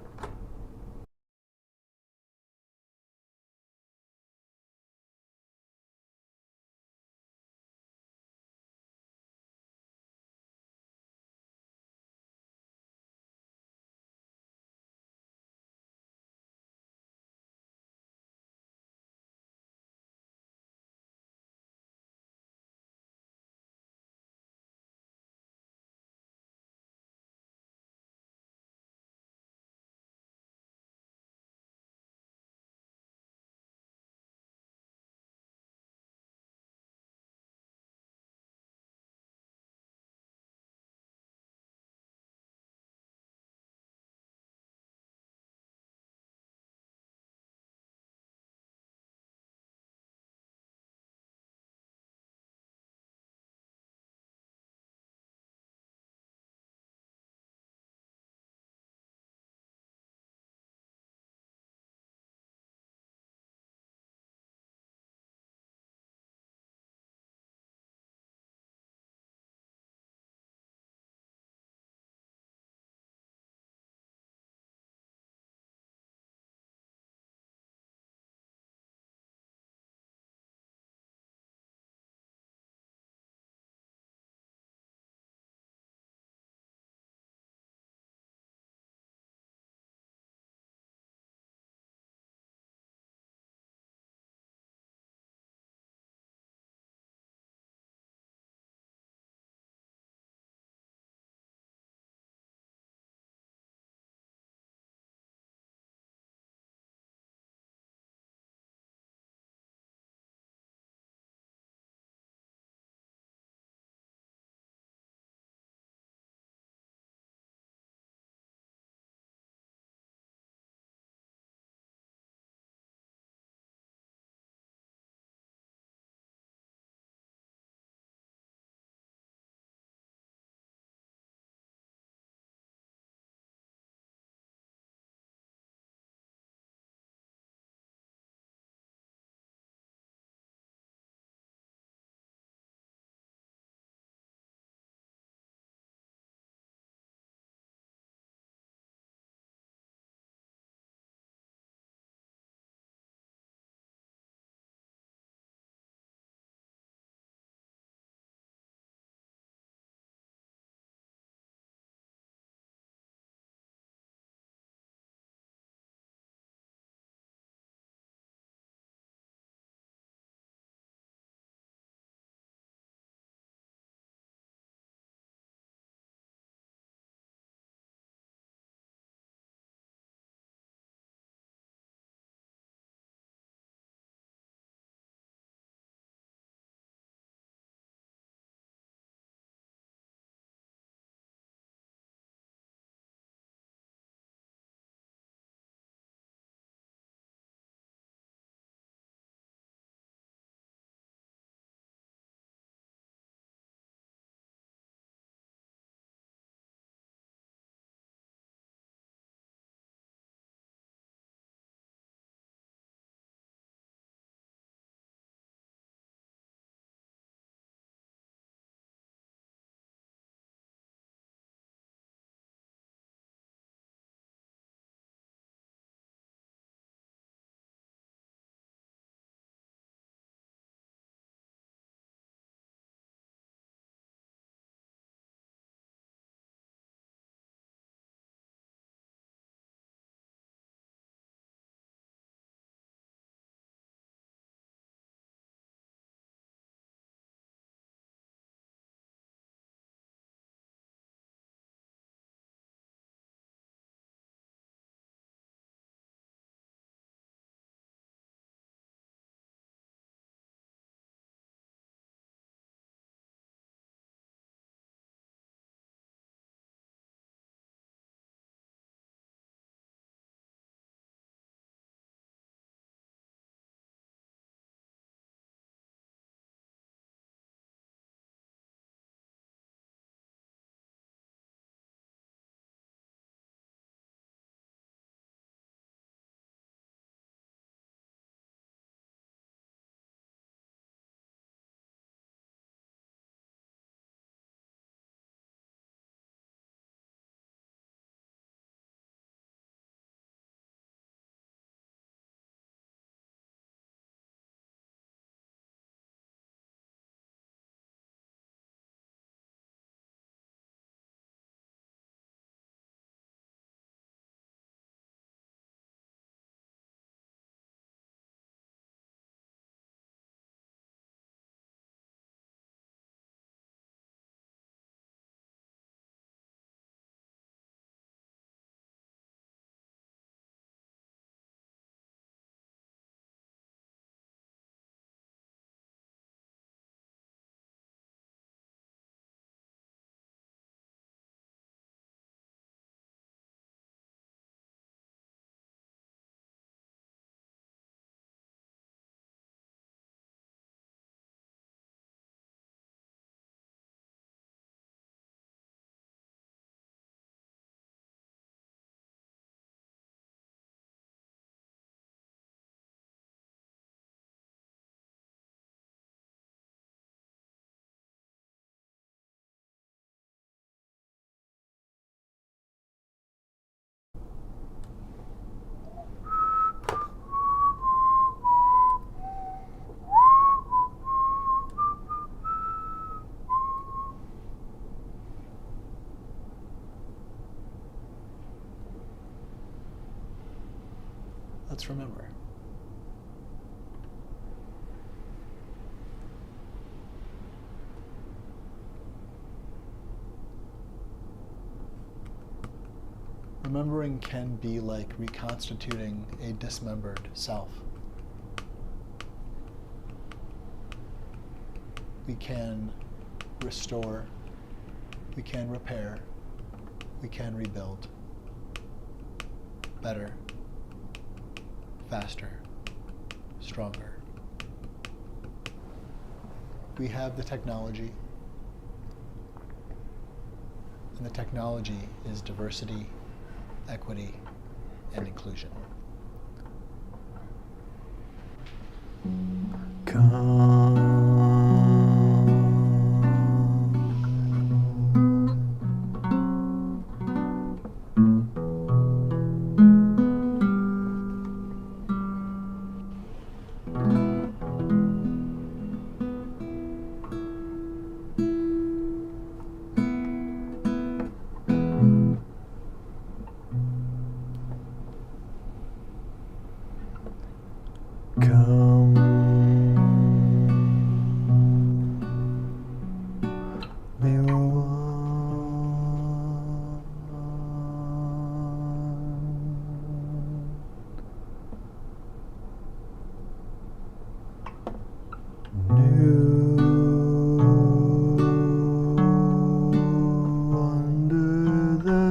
B: Let's remember. Remembering can be like reconstituting a dismembered self. We can restore, we can repair, we can rebuild better, faster, stronger. We have the technology, and the technology is diversity, equity, and inclusion.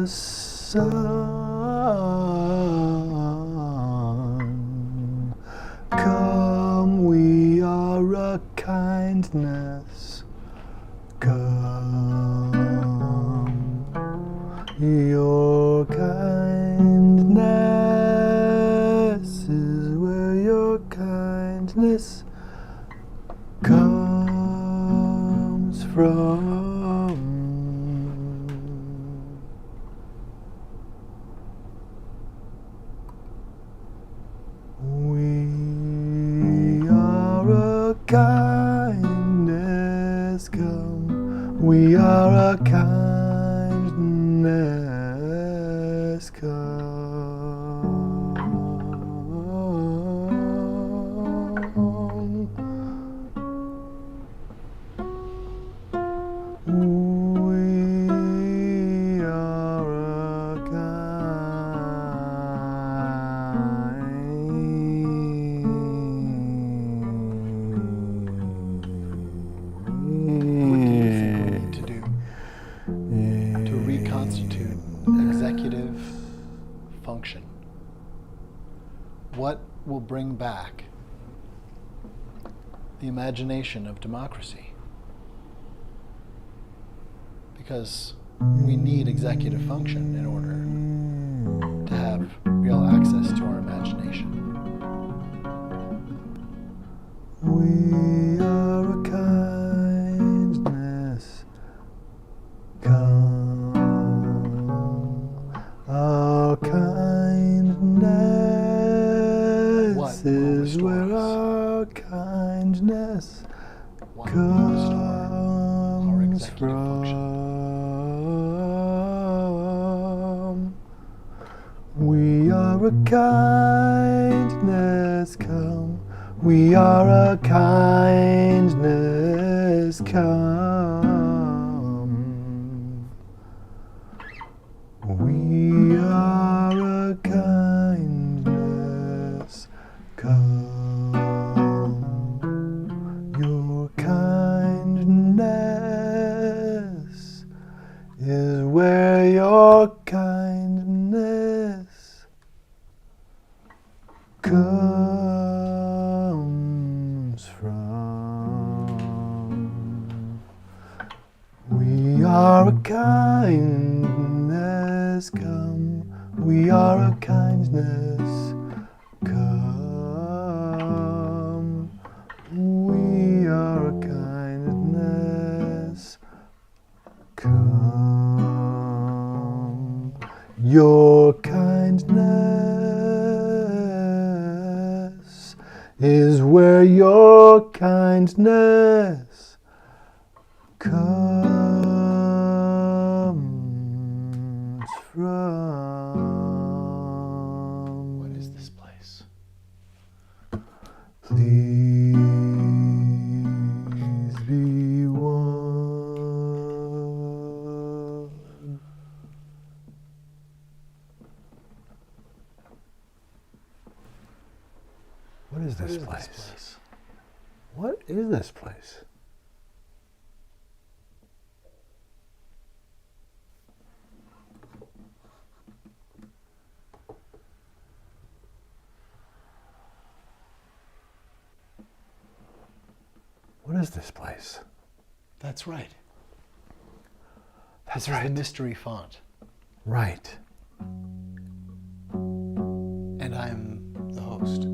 A: Sun, come, we are a kindness. Come, your kindness is where your kindness comes from. Kindness come, we are a kindness come. We are a
B: Reconstitute executive function. What will bring back the imagination of democracy? Because we need executive function in order to have real access to our imagination.
A: We are a kindness come. Our kindness is where our kindness comes from. We are a kindness come. We are a kindness come. We are a kindness come. Your kindness is where your kindness comes from. We are a kindness come. We are a kindness come. We are a kindness come. Your kindness is where your kindness comes from.
B: What is this place?
A: is this place? What is this place? What is this place?
B: That's right.
A: That's
B: This is
A: right.
B: the mystery font.
A: Right.
B: And I'm the host.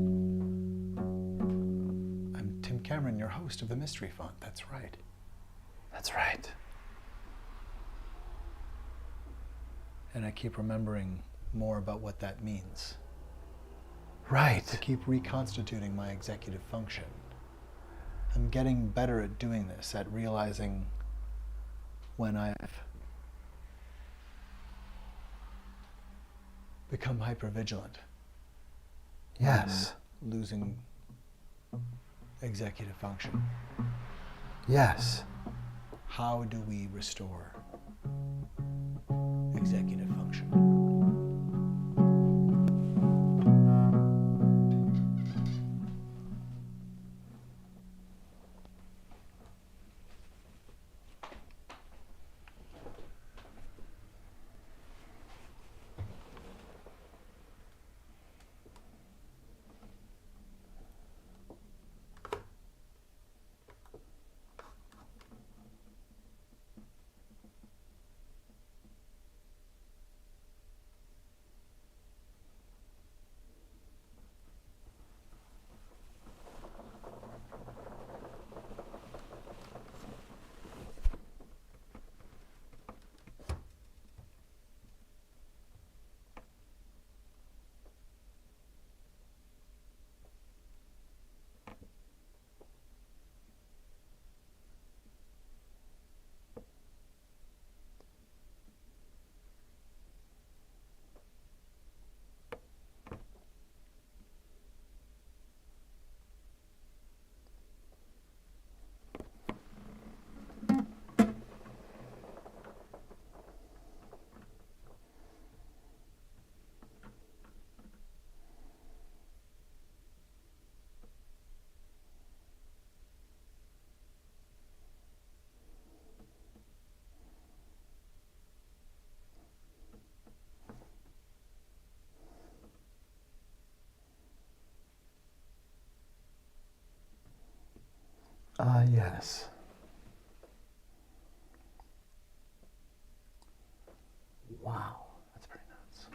B: I'm Tim Cameron, your host of the mystery font. That's right.
A: That's right.
B: And I keep remembering more about what that means. I
A: Right.
B: keep reconstituting my executive function. I'm getting better at doing this, at realizing when I've become hypervigilant.
A: Yes.
B: I'm losing executive function.
A: Yes.
B: How do we restore executive function?
A: Yes. Wow, that's pretty nuts.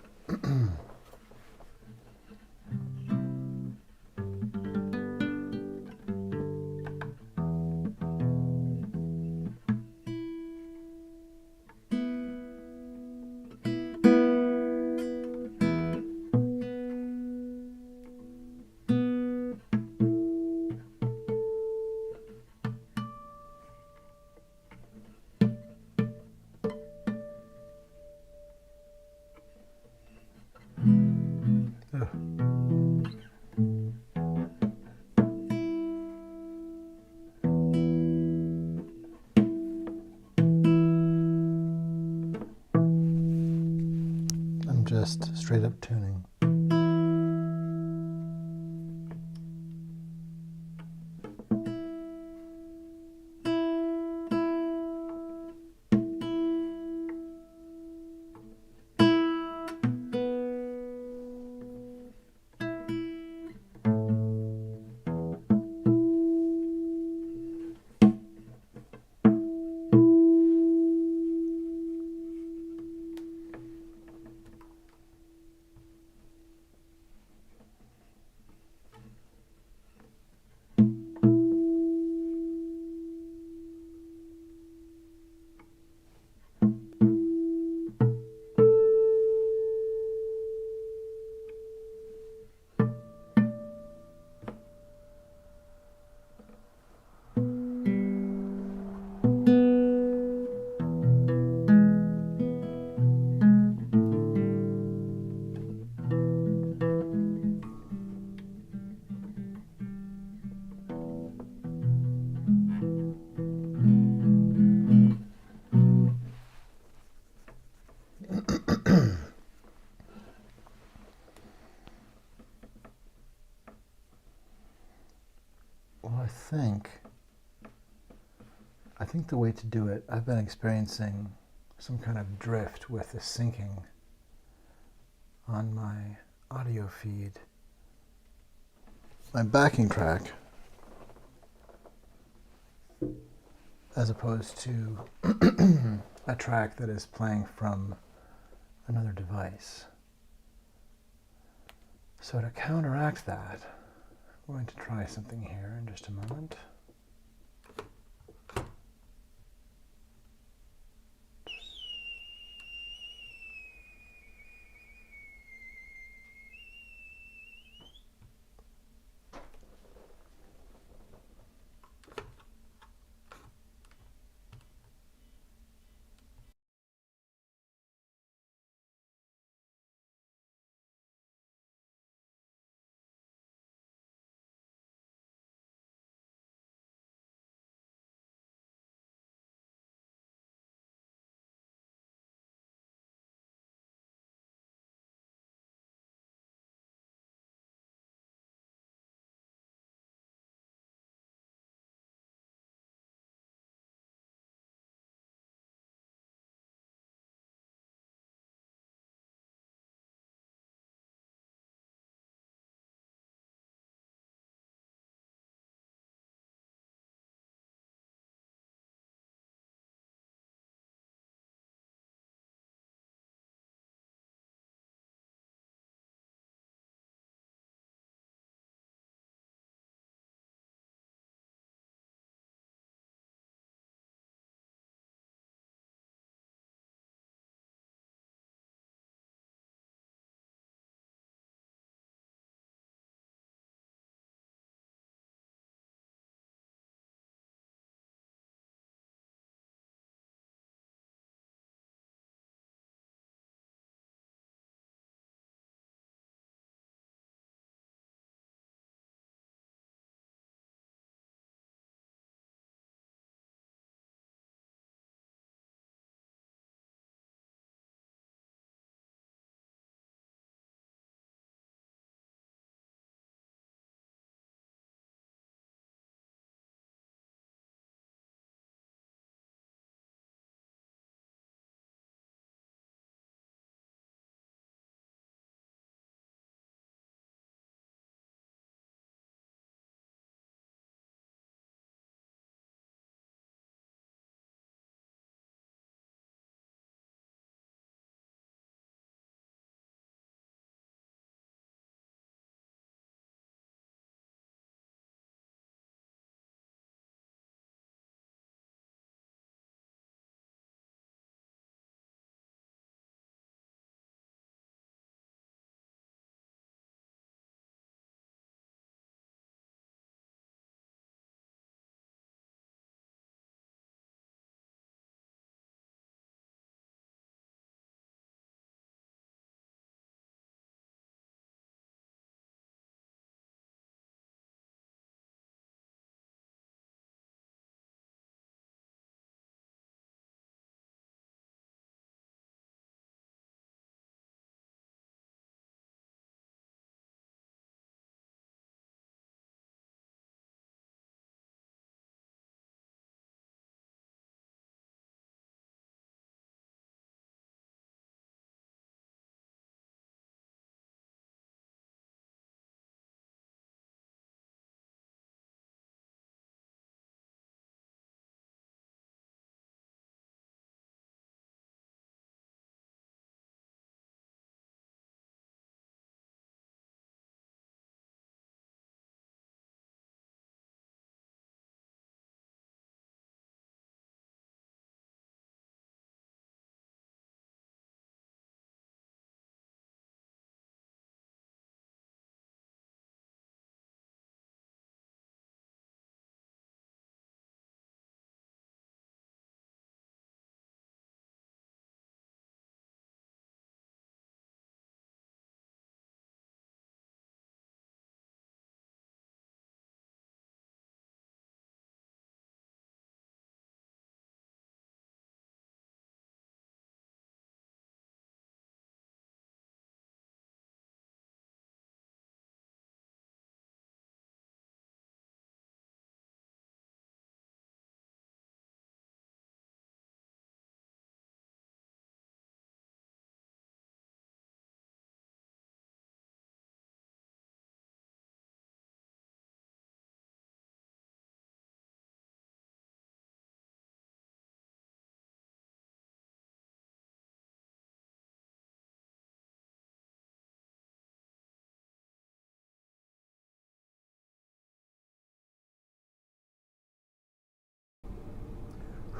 A: I'm just straight up tuning. think the way to do it, I've been experiencing some kind of drift with the syncing on my audio feed. My backing track, as opposed to a track that is playing from another device. So to counteract that, I'm going to try something here in just a moment.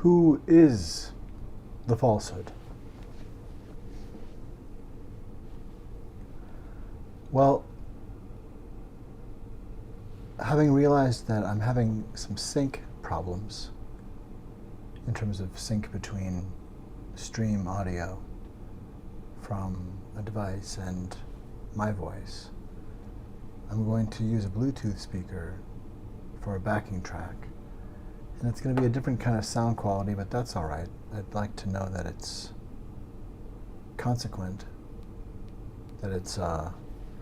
A: Who is the falsehood? Well, having realized that I'm having some sync problems in terms of sync between stream audio from a device and my voice, I'm going to use a Bluetooth speaker for a backing track. And it's going to be a different kind of sound quality, but that's all right. I'd like to know that it's consequent, that it's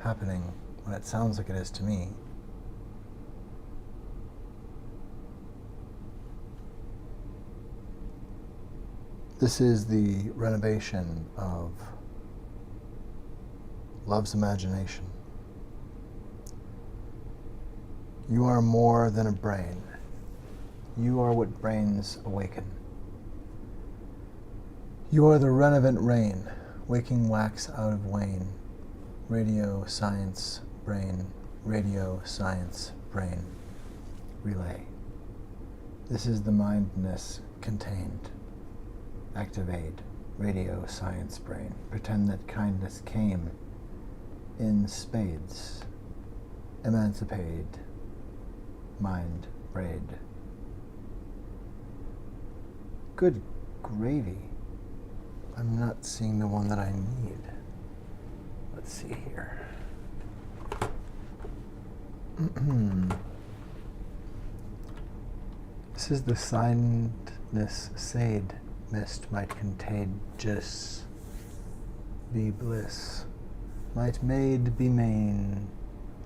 A: happening when it sounds like it is to me. This is the renovation of love's imagination. You are more than a brain. You are what brains awaken. You are the renovant rain, waking wax out of wane. Radio, science, brain, radio, science, brain. Relay. This is the mindness contained. Activate, radio, science, brain. Pretend that kindness came in spades. Emancipate, mind, braid. Good gravy. I'm not seeing the one that I need. Let's see here. This is the signedness sade mist might contagious be bliss, might made be main,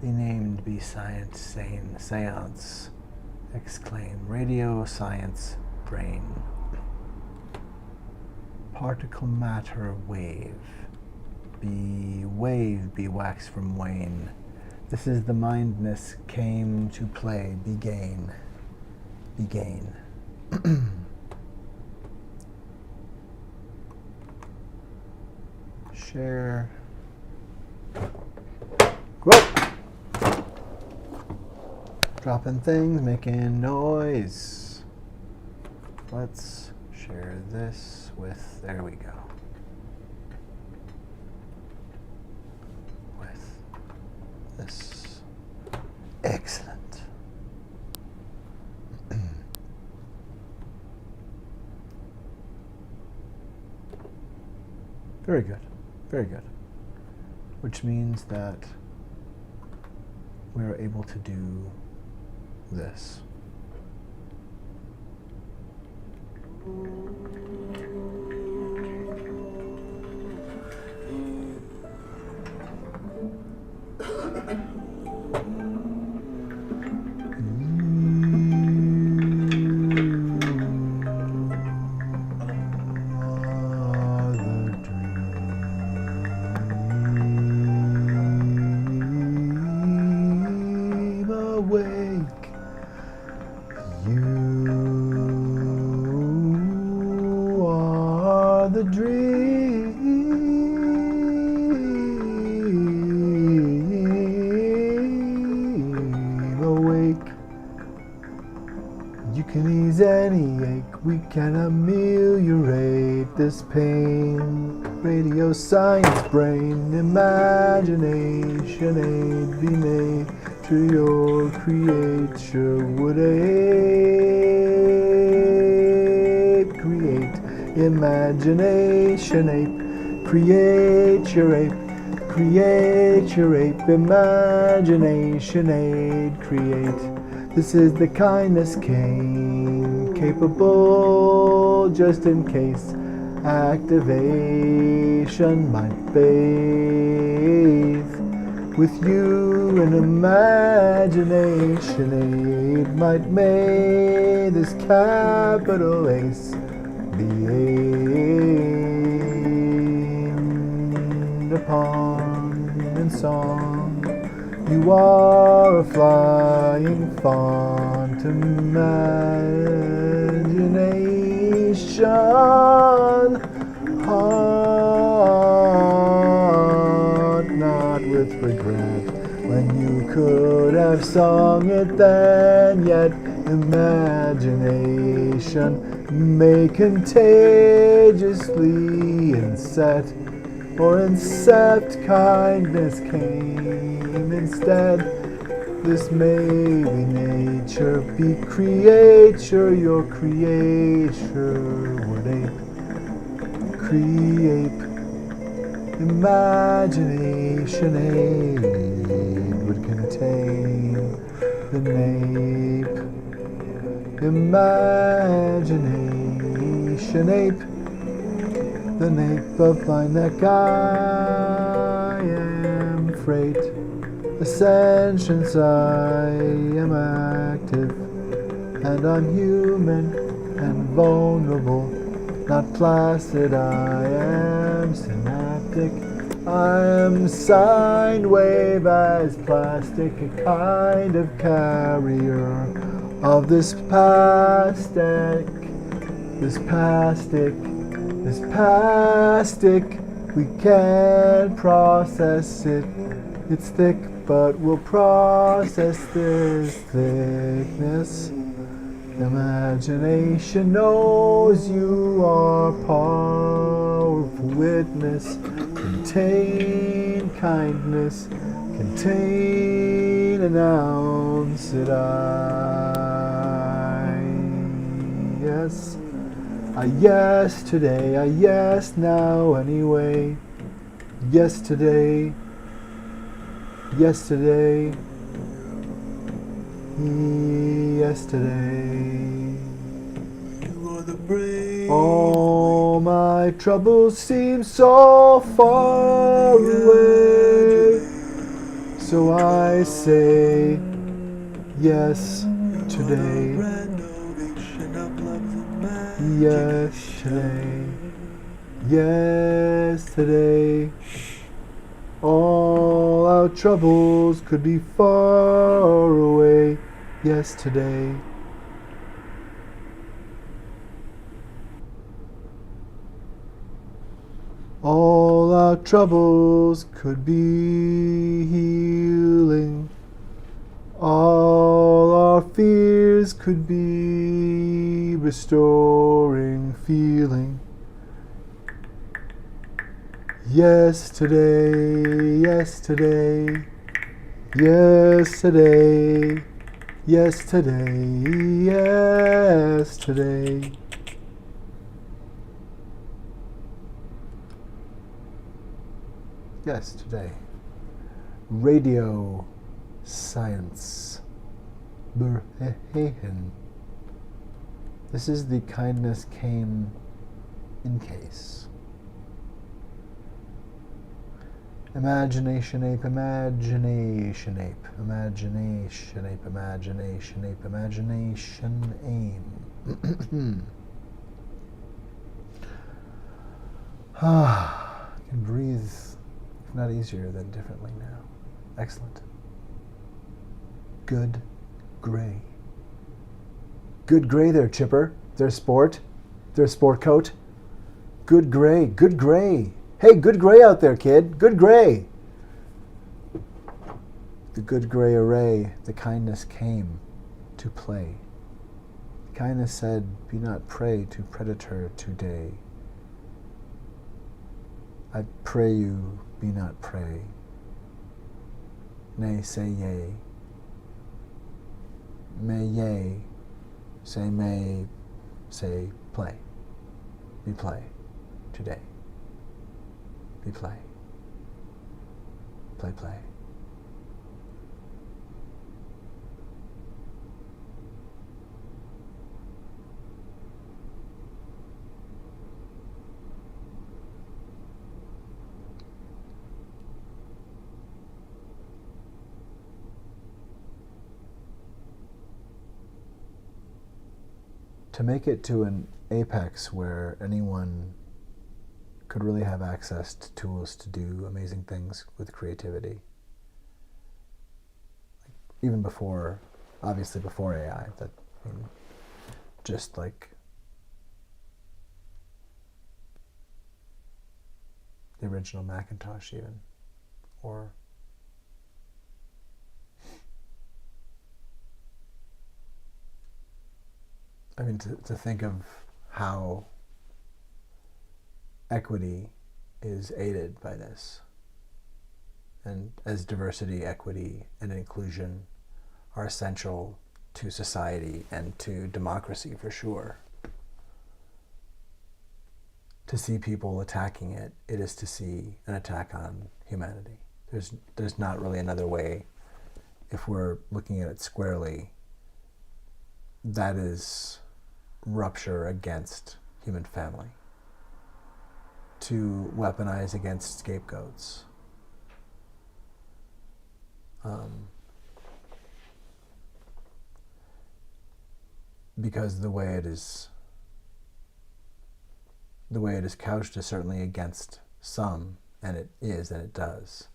A: be named be science sane, seance, exclaim, radio science brain, particle matter wave, be wax from wane. This is the mindness came to play, be gain. Share. Whoa! Dropping things, making noise. Let's share this with, there we go. With this. Excellent. Very good. Very good. Which means that we're able to do this. The dream awake. You can ease any ache. We can ameliorate this pain. Radio science brain, imagination aid be made to your creature would ape create. Imagination ape, create your ape, imagination aid, create. This is the kindness cane, capable just in case. Activation, my faith. With you an imagination aid might make this capital ace be aimed upon in song. You are a flying font, imagination, heart not with regret, when you could have sung it then, yet imagination may contagiously inset or incept kindness came instead. This may be nature, be creature, your creature would ape, create, imagination aid would contain the nape, imagination ape, the nape of my neck. I am freight, ascensions, I am active, and I'm human and vulnerable, not placid. I am synaptic, I am sine wave as plastic, a kind of carrier of this plastic, we can't process it. It's thick, but we'll process this thickness. Imagination knows you are powerful witness. Contain kindness, contain, announce it. I yes today, I yes now anyway. Yesterday, yesterday, yesterday. All my troubles seem so far away, so I say yes today. Yesterday, yesterday, all our troubles could be far away. Yesterday. All our troubles could be healing. All our fears could be restoring feeling. Yesterday, yesterday, yesterday, yesterday, yesterday. Yesterday. Radio science. Berhehen. This is the kindness came in case. Imagination ape, imagination ape, imagination ape, imagination ape, imagination aim. I can breathe, if not easier, then differently now. Excellent. Good gray. Good gray there, Chipper. There's sport. There's sport coat. Good gray. Good gray. Hey, good gray out there, kid. Good gray. The good gray array, the kindness came to play. The kindness said, be not prey to predator today. I pray you, be not prey. Nay, say yea. May yea, say may, say play. Be play today. Be play. Play, play. To make it to an apex where anyone could really have access to tools to do amazing things with creativity. Even before, obviously before AI, that just like the original Macintosh even, or I mean to think of how equity is aided by this. And as diversity, equity, and inclusion are essential to society and to democracy for sure. To see people attacking it, it is to see an attack on humanity. There's not really another way. If we're looking at it squarely, that is rupture against human family. To weaponize against scapegoats. Because the way it is couched is certainly against some, and it is, and it does.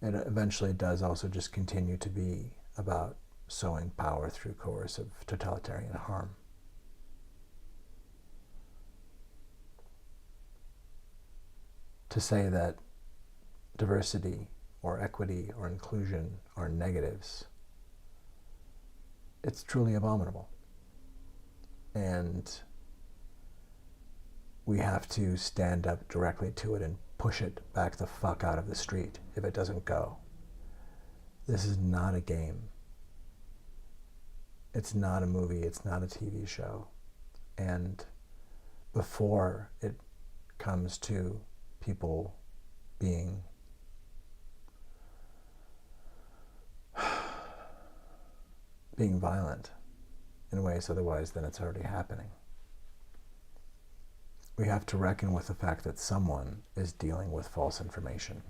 A: It eventually does also just continue to be about sowing power through coercive totalitarian harm. To say that diversity or equity or inclusion are negatives, it's truly abominable. And we have to stand up directly to it and push it back the fuck out of the street if it doesn't go. This is not a game. It's not a movie. It's not a TV show. And before it comes to people being violent in ways otherwise than it's already happening, we have to reckon with the fact that someone is dealing with false information.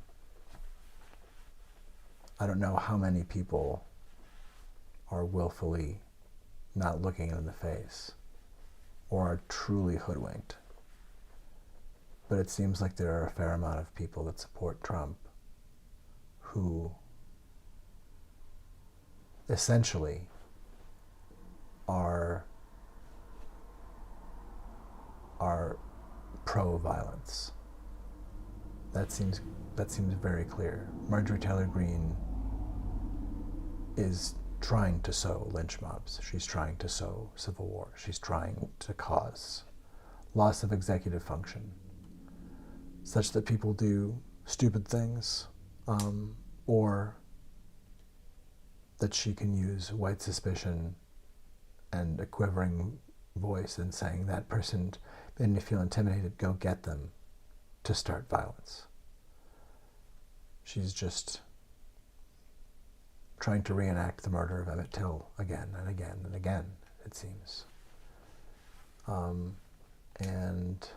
A: I don't know how many people are willfully not looking it in the face or are truly hoodwinked. But it seems like there are a fair amount of people that support Trump who essentially are pro-violence. That seems very clear. Marjorie Taylor Greene is trying to sow lynch mobs. She's trying to sow civil war. She's trying to cause loss of executive function, such that people do stupid things, or that she can use white suspicion and a quivering voice and saying, that person made me feel intimidated, go get them, to start violence. She's just trying to reenact the murder of Emmett Till again and again and again, it seems. And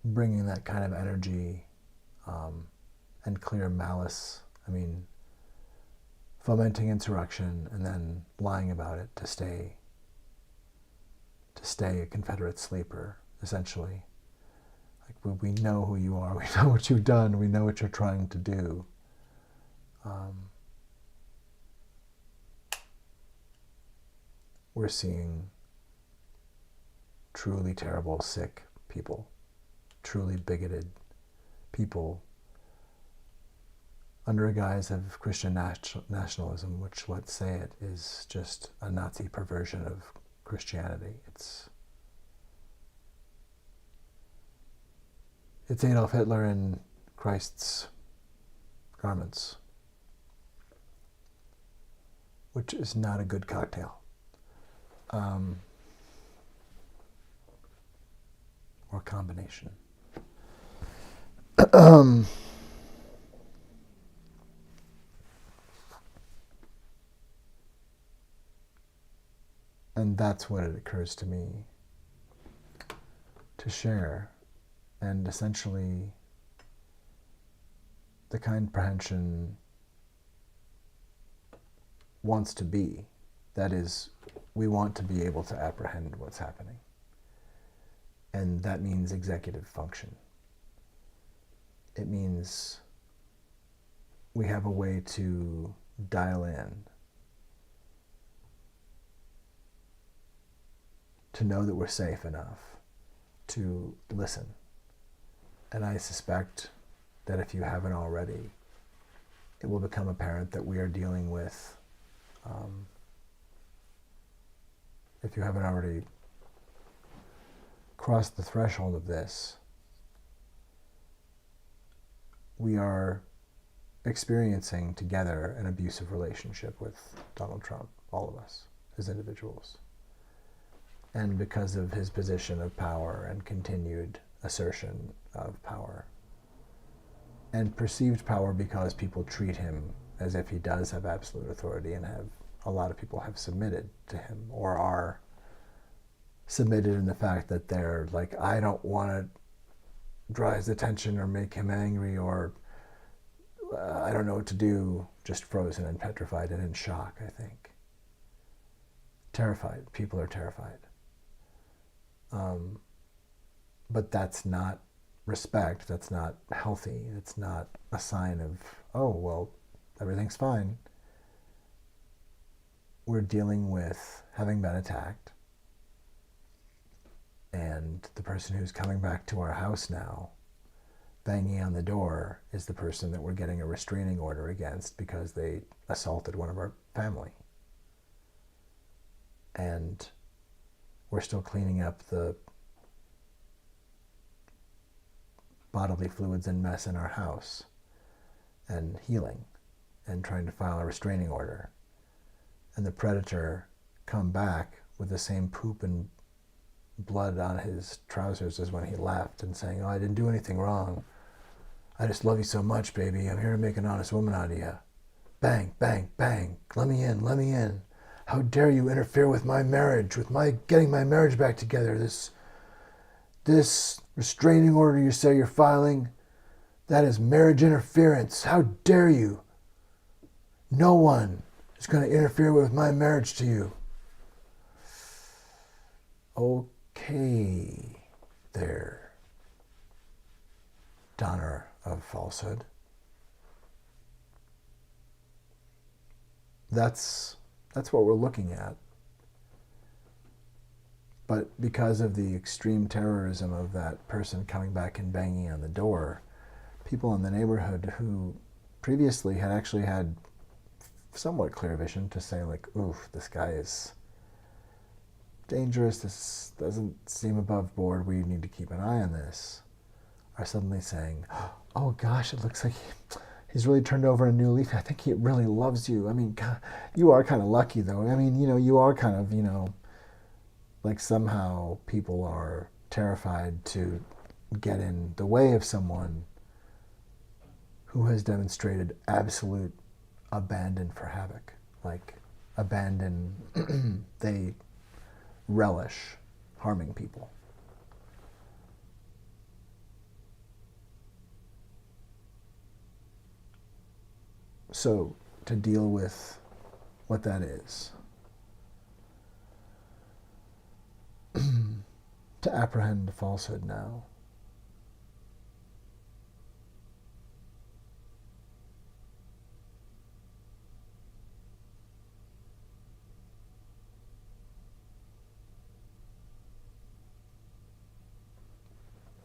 A: bringing that kind of energy and clear malice, fomenting insurrection and then lying about it to stay a Confederate sleeper, essentially. Like, we know who you are, we know what you've done, we know what you're trying to do. We're seeing truly terrible, sick people, truly bigoted people under a guise of Christian nationalism, which, let's say it, is just a Nazi perversion of Christianity. It's Adolf Hitler in Christ's garments, which is not a good cocktail. Or combination. And that's what it occurs to me to share. And essentially, the comprehension wants to be. That is, we want to be able to apprehend what's happening. And that means executive function. It means we have a way to dial in, to know that we're safe enough to listen. And I suspect that if you haven't already, it will become apparent that we are dealing with if you haven't already crossed the threshold of this, we are experiencing together an abusive relationship with Donald Trump, all of us as individuals. And because of his position of power and continued assertion of power, and perceived power because people treat him as if he does have absolute authority, and a lot of people have submitted to him, or are submitted in the fact that they're like, I don't want to draw his attention or make him angry, or I don't know what to do, just frozen and petrified and in shock, I think. Terrified. People are terrified. But that's not respect. That's not healthy. It's not a sign of, oh, well, everything's fine. We're dealing with having been attacked. And the person who's coming back to our house now, banging on the door, is the person that we're getting a restraining order against because they assaulted one of our family. And we're still cleaning up the bodily fluids and mess in our house and healing and trying to file a restraining order. And the predator come back with the same poop and blood on his trousers as when he left, and saying, oh, I didn't do anything wrong. I just love you so much, baby. I'm here to make an honest woman out of you. Bang, bang, bang. Let me in, let me in. How dare you interfere with my marriage, with my getting my marriage back together. This restraining order you say you're filing, that is marriage interference. How dare you? No one is going to interfere with my marriage to you. Okay, there, donor of falsehood. That's what we're looking at. But because of the extreme terrorism of that person coming back and banging on the door, people in the neighborhood who previously had actually had somewhat clear vision to say, like, oof, this guy is dangerous, this doesn't seem above board, we need to keep an eye on this, are suddenly saying, oh gosh, it looks like he's really turned over a new leaf. I think he really loves you. I mean, God, you are kind of lucky though. I mean, you are kind of, like somehow people are terrified to get in the way of someone who has demonstrated absolute abandon for havoc. Like, abandon, they relish harming people. So, to deal with what that is, to apprehend the falsehood now,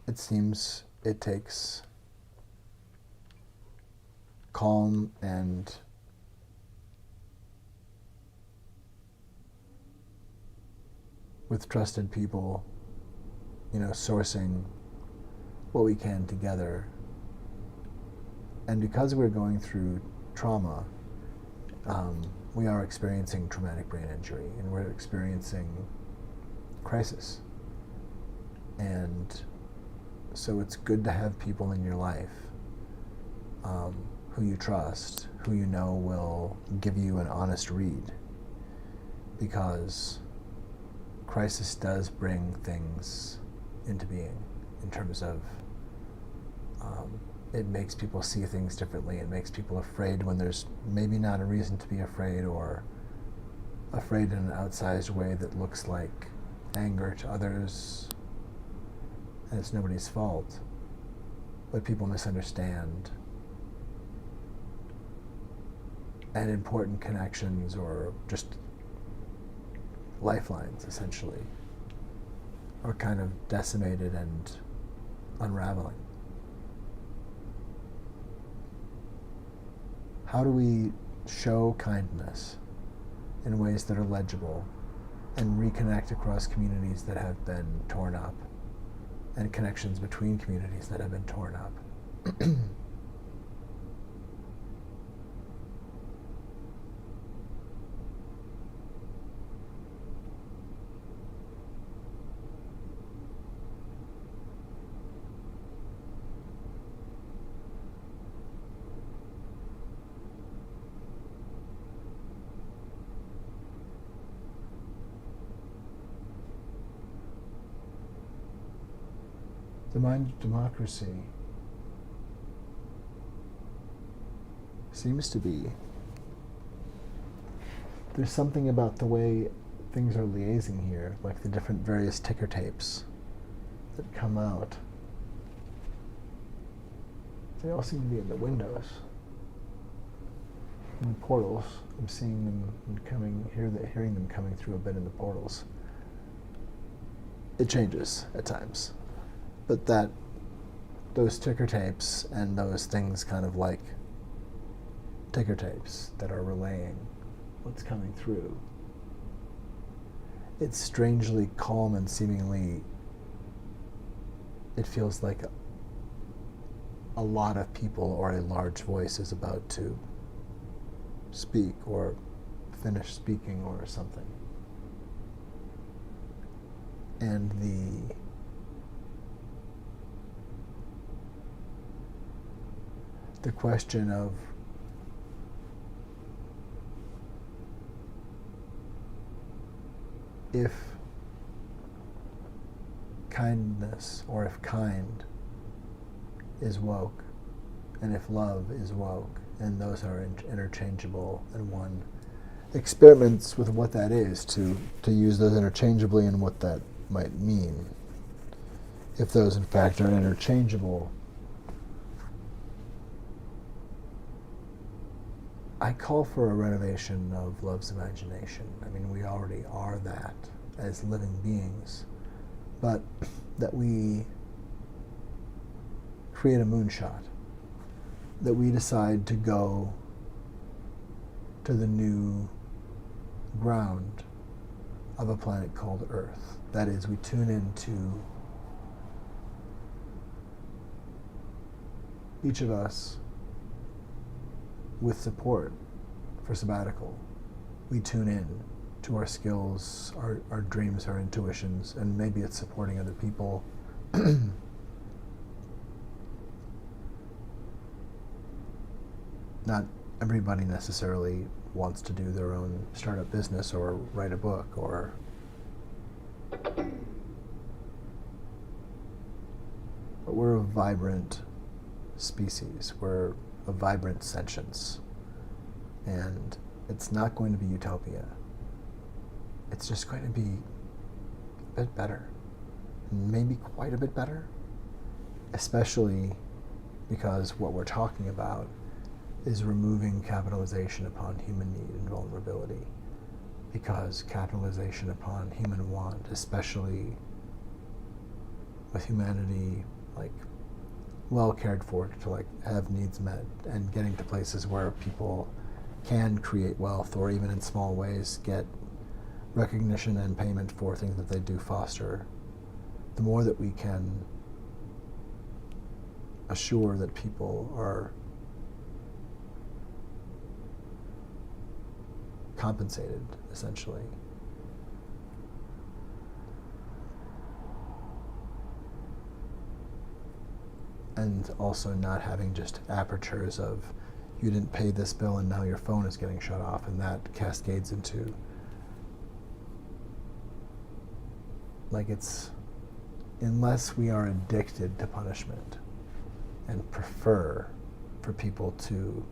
A: it seems it takes calm and with trusted people, sourcing what we can together. And because we're going through trauma, we are experiencing traumatic brain injury, and we're experiencing crisis. And so it's good to have people in your life who you trust, who you know will give you an honest read, because crisis does bring things into being in terms of it makes people see things differently. It makes people afraid when there's maybe not a reason to be afraid, or afraid in an outsized way that looks like anger to others, and it's nobody's fault, but people misunderstand. And important connections, or just lifelines, essentially, are kind of decimated and unraveling. How do we show kindness in ways that are legible and reconnect across communities that have been torn up, and connections between communities that have been torn up. The mind of democracy seems to be, there's something about the way things are liaising here, like the different various ticker tapes that come out. They all seem to be in the windows, in the portals. I'm seeing them coming, hearing them coming through a bit in the portals. It changes at times. But those ticker tapes and those things kind of like ticker tapes that are relaying what's coming through. It's strangely calm and seemingly, it feels like a lot of people or a large voice is about to speak or finish speaking or something. And the question of if kindness or if kind is woke and if love is woke, and those are interchangeable, and one experiments with what that is to use those interchangeably and what that might mean. If those in fact are interchangeable, I call for a renovation of love's imagination. I mean, we already are that as living beings, but that we create a moonshot, that we decide to go to the new ground of a planet called Earth. That is, we tune into each of us with support for sabbatical. We tune in to our skills, our dreams, our intuitions, and maybe it's supporting other people. Not everybody necessarily wants to do their own startup business or write a book or but we're a vibrant species. We're a vibrant sentience. And it's not going to be utopia. It's just going to be a bit better. Maybe quite a bit better. Especially because what we're talking about is removing capitalization upon human need and vulnerability. Because capitalization upon human want, especially with humanity like well cared for to like have needs met and getting to places where people can create wealth or even in small ways get recognition and payment for things that they do foster, the more that we can assure that people are compensated, essentially. And also not having just apertures of you didn't pay this bill and now your phone is getting shut off, and that cascades into like it's, unless we are addicted to punishment and prefer for people to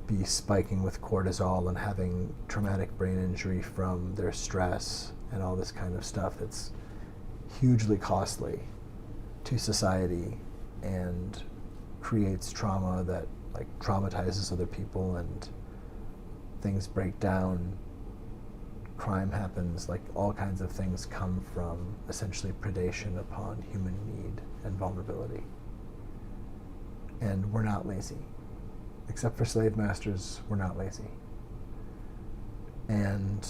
A: be spiking with cortisol and having traumatic brain injury from their stress and all this kind of stuff that's hugely costly to society and creates trauma that like traumatizes other people and things break down, crime happens, like all kinds of things come from essentially predation upon human need and vulnerability. And we're not lazy. Except for slave masters, we're not lazy. And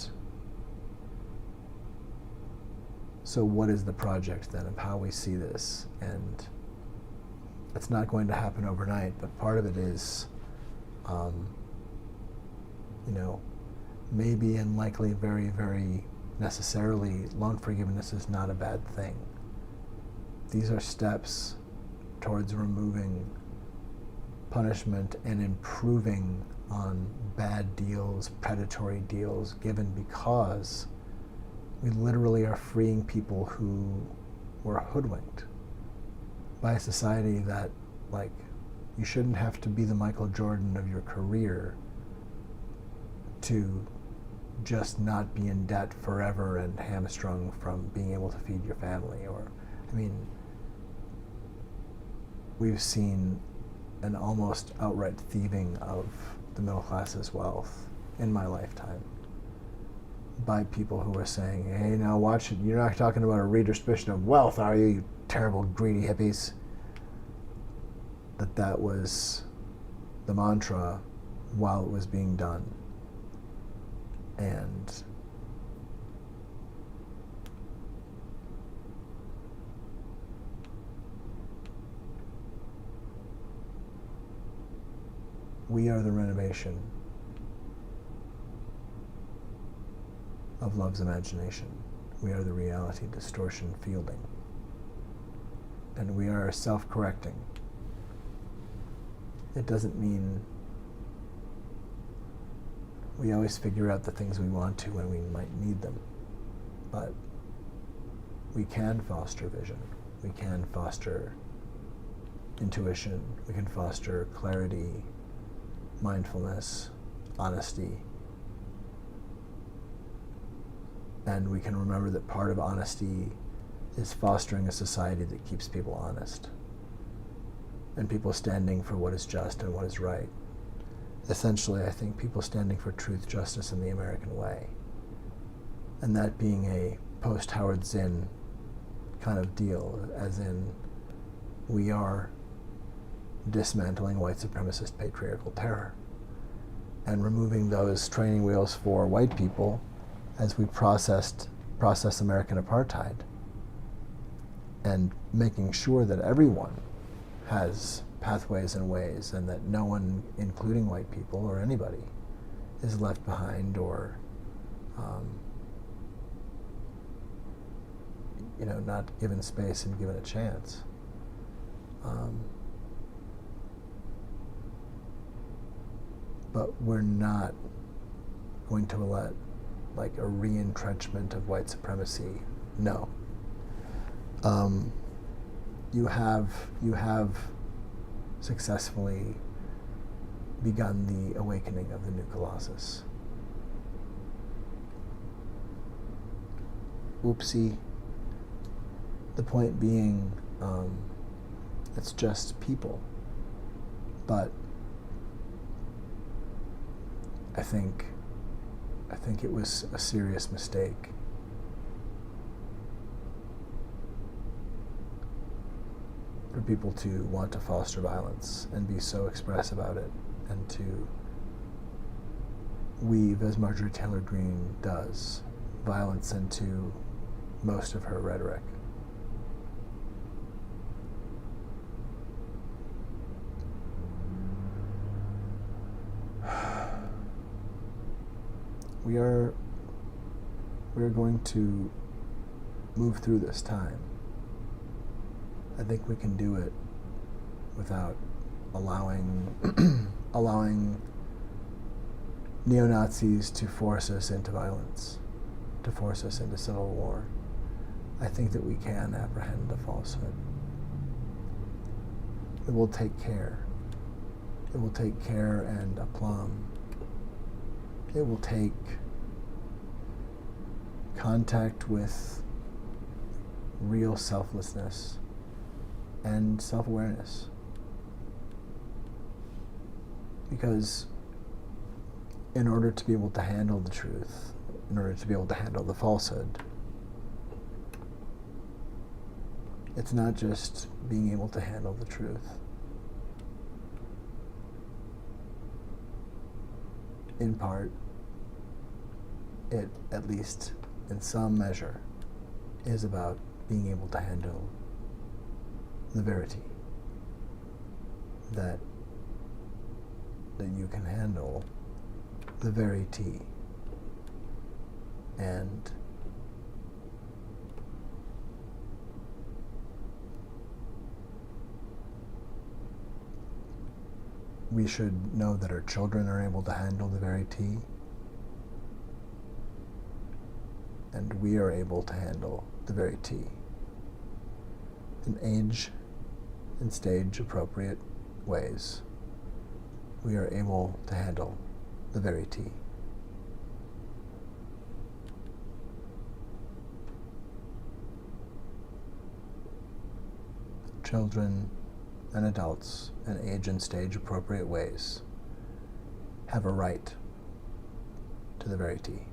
A: So what is the project then of how we see this? And it's not going to happen overnight, but part of it is, maybe and likely very, very necessarily, loan forgiveness is not a bad thing. These are steps towards removing punishment and improving on bad deals, predatory deals given because we literally are freeing people who were hoodwinked by a society that, like, you shouldn't have to be the Michael Jordan of your career to just not be in debt forever and hamstrung from being able to feed your family. We've seen an almost outright thieving of the middle class's wealth in my lifetime by people who are saying, hey, now watch it, you're not talking about a redistribution of wealth, are you, you terrible greedy hippies? That was the mantra while it was being done. And we are the renovation of love's imagination. We are the reality distortion fielding. And we are self-correcting. It doesn't mean we always figure out the things we want to when we might need them. But we can foster vision. We can foster intuition. We can foster clarity, mindfulness, honesty. And we can remember that part of honesty is fostering a society that keeps people honest and people standing for what is just and what is right. Essentially, I think people standing for truth, justice, and the American way. And that being a post-Howard Zinn kind of deal, as in we are dismantling white supremacist patriarchal terror and removing those training wheels for white people as we process American apartheid, and making sure that everyone has pathways and ways, and that no one, including white people or anybody, is left behind or not given space and given a chance. But we're not going to let like a re-entrenchment of white supremacy. No. You have successfully begun the awakening of the new Colossus. Oopsie. The point being, it's just people. But I think it was a serious mistake. For people to want to foster violence and be so express about it, and to weave, as Marjorie Taylor Greene does, violence into most of her rhetoric. We are going to move through this time. I think we can do it without allowing neo-Nazis to force us into violence, to force us into civil war. I think that we can apprehend the falsehood. It will take care. It will take care and aplomb. It will take contact with real selflessness and self-awareness. Because in order to be able to handle the truth, in order to be able to handle the falsehood, it's not just being able to handle the truth. In part, it, at least in some measure, is about being able to handle the verity. That you can handle the very tea. And we should know that our children are able to handle the very tea, and we are able to handle the very tea in age and stage appropriate ways. We are able to handle the very tea. Children and adults in age and stage appropriate ways have a right to the very tea.